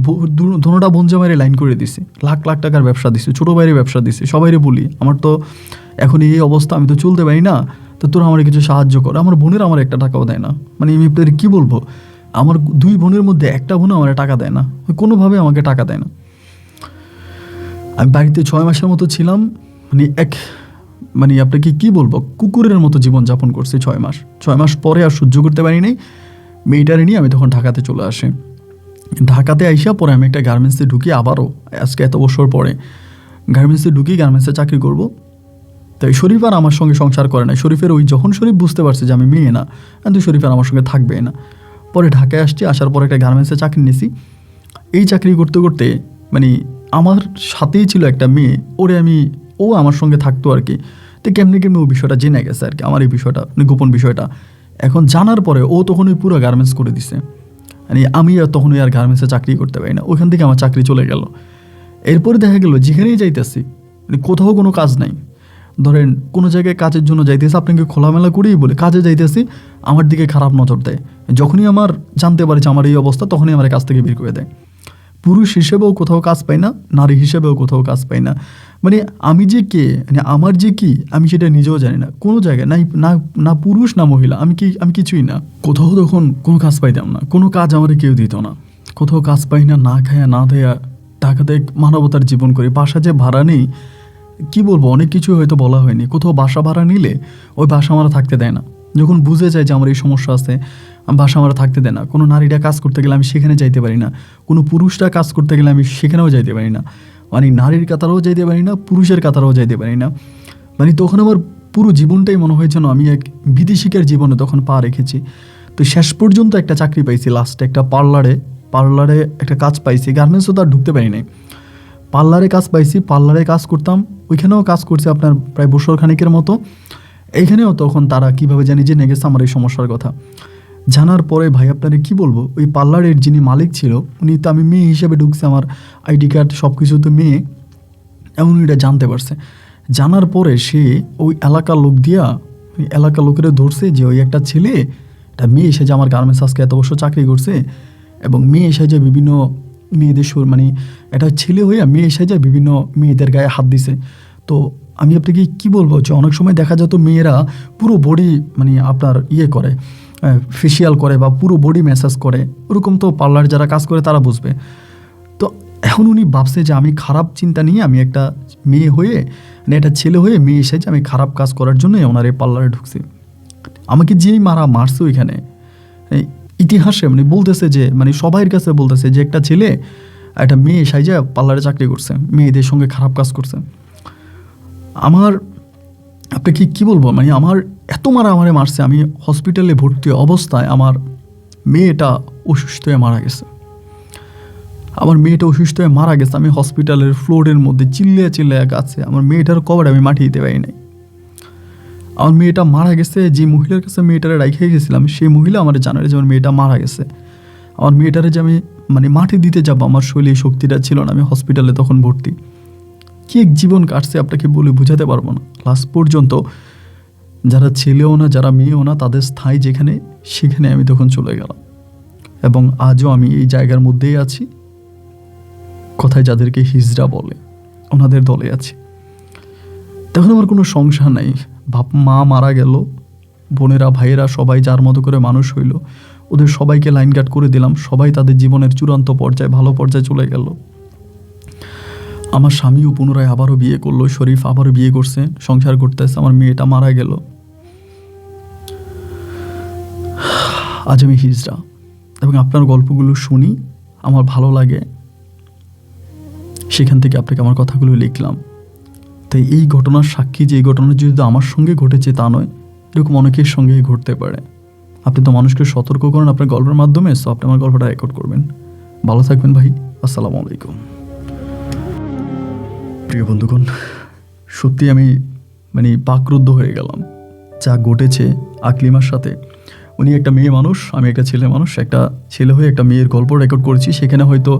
দোনোটা বোন জামাইরে লাইন করে দিছি, লাখ লাখ টাকার ব্যবসা দিছি, ছোটো বাইরে ব্যবসা দিছি, সবাইরে বলি আমার তো এখন এই অবস্থা, আমি তো চলতে পারি না, তো তোরা আমার কিছু সাহায্য কর। আমার বোনের আমার একটা টাকাও দেয় না। মানে আমি আপনাদের কী বলবো, আমার দুই বোনের মধ্যে একটা বোনও আমার টাকা দেয় না, কোনোভাবে আমাকে টাকা দেয় না। আমি বাড়িতে 6 মাসের মতো ছিলাম। মানে আপনাকে কী বলবো, কুকুরের মতো জীবনযাপন করছি 6 মাস পরে আর সহ্য করতে পারি নাই। মেয়েটারে নিয়ে আমি তখন ঢাকাতে চলে আসি। ঢাকাতে আইসা পরে আমি একটা গার্মেন্টসে ঢুকি, আবারও আজকে এত বছর পরে গার্মেন্টসে ঢুকি, গার্মেন্টসে চাকরি করব। তাই শরীফ আর আমার সঙ্গে সংসার করে না। শরীফের যখন শরীফ বুঝতে পারছে যে আমি মেয়ে না, কিন্তু শরীফ আর আমার সঙ্গে থাকবে না। পরে ঢাকায় আসছি, আসার পরে একটা গার্মেন্টসে চাকরি নিয়েছি। এই চাকরি করতে করতে মানে আমার সাথেই ছিল একটা মেয়ে, ও আমার সঙ্গে থাকতো আর কি। তো কেমনি ও বিষয়টা জেনে গেছে আর কি, আমার এই বিষয়টা মানে গোপন বিষয়টা। এখন জানার পরে ও তখন পুরো গার্মেন্টস করে দিছে। মানে আমি তখন আর গার্মেন্টসে চাকরি করতে পারি না, ওইখান থেকে আমার চাকরি চলে গেল। এরপরে দেখা গেল যেখানেই যাইতেছি মানে কোথাও কোনো কাজ নাই। ধরেন কোনো জায়গায় কাজের জন্য যাইতেছি, আপনাকে খোলামেলা করেই বলে কাজে যাইতেছি, আমার দিকে খারাপ নজর দেয়। যখনই আমার জানতে পারে যে আমার এই অবস্থা, তখনই আমার কাছ থেকে বের করে দেয়। পুরুষ হিসেবেও কোথাও কাজ পাই না, নারী হিসেবেও কোথাও কাজ পাই না। মানে আমি যে কে, মানে আমার যে কি, আমি সেটা নিজেও জানি না। কোনো জায়গায় নাই, না পুরুষ না মহিলা, আমি কিছুই না। কোথাও তখন কোনো কাজ পাইতাম না, কোনো কাজ আমার কেউ দিত না। কোথাও কাজ পাই না, না খায়া না দেয়া টাকাতে মানবতার জীবন করি। বাসা যে ভাড়া নেই, কি বলবো, অনেক কিছু হয়তো বলা হয়নি। কোথাও বাসা ভাড়া নিলে ওই বাসা আমরা থাকতে দেয় না। যখন বুঝে যায় যে আমার এই সমস্যা আছে, বাসা আমরা থাকতে দেয় না। কোনো নারীরা কাজ করতে গেলে আমি সেখানে যাইতে পারি না, কোনো পুরুষরা কাজ করতে গেলে আমি সেখানেও যাইতে পারি না। মানে নারীর কাতারেও যাইতে পারি না, পুরুষের কাতারেও যাইতে পারি না। মানে তখন আমার পুরো জীবনটাই মনে হয় যেন আমি এক বিদেশিকার জীবনে তখন পা রেখেছি। তো শেষ পর্যন্ত একটা চাকরি পাইছি, লাস্টে একটা পার্লারে একটা কাজ পাইছি। গার্মেন্টসও তো আর ঢুকতে পারি নাই, পার্লারে কাজ পাইছি। পার্লারে কাজ করতাম, ওইখানেও কাজ করছি আপনার প্রায় বছর খানিকের মতো। এইখানেও তখন তারা কীভাবে জানি জেনে গেছে আমার এই সমস্যার কথা। জানার পরে ভাই আপনারে কি বলবো, ওই পার্লারের যিনি মালিক ছিল, উনি তো আমি মেয়ে হিসেবে ঢুকছি, আমার আইডি কার্ড সব কিছু তো মেয়ে, এমন এটা জানতে পারছে। জানার পরে সে ওই এলাকার লোকেরা ধরছে যে ওই একটা ছেলে, একটা মেয়ে এসে যে আমার গার্মেন্টস আজকে এত বছর চাকরি করছে, এবং মেয়ে এসে যে বিভিন্ন মেয়েদের মানে একটা ছেলে হইয়া মেয়ে এসে যে বিভিন্ন মেয়েদের গায়ে হাত দিছে। তো আমি আপনাকে কি বলবো, যে অনেক সময় দেখা যেত মেয়েরা পুরো বডি মানে আপনার করে, ফেসিয়াল করে বা পুরো বডি ম্যাসাজ করে, ওরকম তো পার্লার যারা কাজ করে তারা বুঝবে। তো এখন উনি ভাবছে যে আমি খারাপ চিন্তা নিয়ে আমি একটা মেয়ে হয়ে মানে একটা ছেলে হয়ে মেয়ে এসেছে, আমি খারাপ কাজ করার জন্যই ওনার এই পার্লারে ঢুকছি। আমাকে যেই মারছে ওইখানে ইতিহাসে মানে বলতেছে যে মানে সবাইয়ের কাছে বলতেছে যে একটা ছেলে একটা মেয়ে সাইজা পার্লারে চাকরি করছে, মেয়েদের সঙ্গে খারাপ কাজ করছে। আমার আপনাকে কি বলবো, মানে আমার এত আমারে মারছে, আমি হসপিটালে ভর্তি অবস্থায় আমার মেয়েটা অসুস্থ হয়ে মারা গেছে। আমি হসপিটালের ফ্লোরের মধ্যে চিল্লিয়ে কাছে আমার মেয়েটার কবর আমি মাটি দিতে পারি নাই। আমার মেয়েটা মারা গেছে, যে মহিলার কাছে মেয়েটারে রাইখে গেছিলাম সেই মহিলা আমার জানারে যে আমার মেয়েটা মারা গেছে। আমার মেয়েটারে যে আমি মানে মাটি দিতে যাবো, আমার শরীরে শক্তিটা ছিল না, আমি হসপিটালে তখন ভর্তি। কি এক জীবন কাটছে আপনাকে বলে বোঝাতে পারবো না। লাস্ট পর্যন্ত যারা ছেলেও না যারা মেয়েও না, তাদের স্থায়ী যেখানে, সেখানে আমি তখন চলে গেলাম। এবং আজও আমি এই জায়গার মধ্যেই আছি, কথায় যাদেরকে হিজড়া বলে ওনাদের দলে আছি। তখন আমার কোনো সংসার নাই, মা মারা গেল, বোনেরা ভাইয়েরা সবাই যার মতো করে মানুষ হইল, ওদের সবাইকে লাইন কাট করে দিলাম, সবাই তাদের জীবনের চূড়ান্ত পর্যায়ে ভালো পর্যায়ে চলে গেল। আমার স্বামীও পুনরায় আবারও বিয়ে করলো, শরীফ আবারও বিয়ে করছে, সংসার করতেছে, আমার মেয়েটা মারা গেল। আজ আমি হিজড়া এবং আপনার গল্পগুলো শুনি, আমার ভালো লাগে, সেখান থেকে আপনাকে আমার কথাগুলো লিখলাম। তাই এই ঘটনার সাক্ষী যে এই ঘটনা যদি আমার সঙ্গে ঘটেছে তা নয়, এরকম অনেকের সঙ্গেই ঘটতে পারে। আপনি তো মানুষকে সতর্ক করেন আপনার গল্পের মাধ্যমে, সো আপনি আমার গল্পটা রেকর্ড করবেন। ভালো থাকবেন ভাই, আসসালামু আলাইকুম। প্রিয় বন্ধুগণ, সত্যি আমি বাকরুদ্ধ হয়ে গেলাম যা ঘটেছে আকলিমার সাথে। উনি একটা মেয়ে মানুষ, আমি একটা ছেলে মানুষ, একটা ছেলে হয়ে একটা মেয়ের গল্প রেকর্ড করেছি। সেখানে হয়তো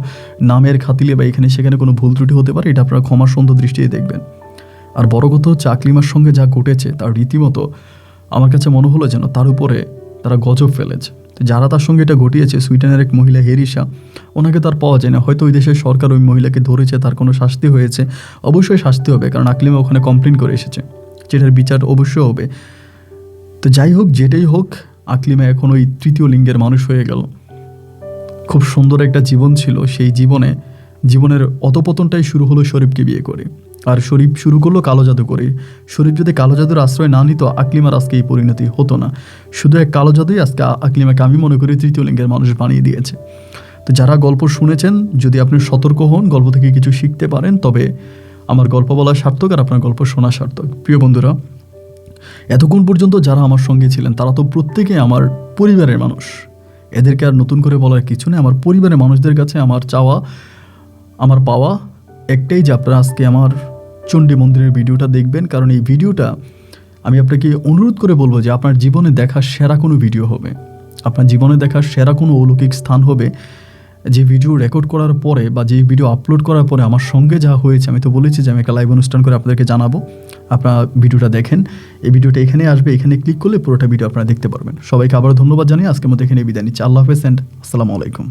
নামের খাতিলে বা এখানে সেখানে কোনো ভুল ত্রুটি হতে পারে, এটা আপনারা ক্ষমার সুন্দর দৃষ্টিতে দেখবেন। আর বড় কথা হচ্ছে আকলিমার সঙ্গে যা ঘটেছে তার রীতিমতো আমার কাছে মনে হলো যেন তার উপরে তারা গজব ফেলেছে। যারা তার সঙ্গে এটা ঘটিয়েছে, সুইডেনের এক মহিলা হেরিসা, ওনাকে তার পাওয়া যায় না। হয়তো ওই দেশের সরকার ওই মহিলাকে ধরেছে, তার কোনো শাস্তি হয়েছে, অবশ্যই শাস্তি হবে, কারণ আকলিমা ওখানে কমপ্লেন করে এসেছে, যেটার বিচার অবশ্যই হবে। তো যাই হোক, যেটাই হোক, আকলিমা এখন ওই তৃতীয় লিঙ্গের মানুষ হয়ে গেল। খুব সুন্দর একটা জীবন ছিল, সেই জীবনের অধপতনটাই শুরু হলো শরীফকে বিয়ে করে। আর শরীফ শুরু করলো কালো জাদু করে। শরীফ যদি কালো জাদুর আশ্রয় না নিত, আকলিমার আজকে এই পরিণতি হতো না। শুধু এক কালো জাদুই আজকে আকলিমাকে আমি মনে করি তৃতীয় লিঙ্গের মানুষ বানিয়ে দিয়েছে। তো যারা গল্প শুনেছেন, যদি আপনি সতর্ক হন, গল্প থেকে কিছু শিখতে পারেন, তবে আমার গল্প বলা সার্থক আর আপনার গল্প শোনা সার্থক। প্রিয় বন্ধুরা, এতক্ষণ পর্যন্ত যারা আমার সঙ্গে ছিলেন তারা তো প্রত্যেকে আমার পরিবারের মানুষ, এদেরকে আর নতুন করে বলার কিছু নেই। আমার পরিবারের মানুষদের কাছে আমার চাওয়া, আমার পাওয়া একটাই, যে আপনারা আজকে আমার চণ্ডী মন্দিরের ভিডিওটা দেখবেন, কারণ এই ভিডিওটা আমি আপনাকে অনুরোধ করে বলবো যে আপনার জীবনে দেখা সেরা কোনো ভিডিও হবে, আপনার জীবনে দেখা সেরা কোনো অলৌকিক স্থান হবে। যে ভিডিও রেকর্ড করার পরে বা যে ভিডিও আপলোড করার পরে আমার সঙ্গে যা হয়েছে, আমি তো বলেছি যে আমি একটা লাইভ অনুষ্ঠান করে আপনাদেরকে জানাবো। আপনারা ভিডিওটা দেখেন, এই ভিডিওটা এখানে আসবে, এখানে ক্লিক করলে পুরোটা ভিডিও আপনারা দেখতে পারবেন। সবাইকে আবারও ধন্যবাদ জানিয়ে আজকের মতো এখানে বিদায় নিচ্ছি। আল্লাহ হাফেজ এন্ড আসসালামু আলাইকুম।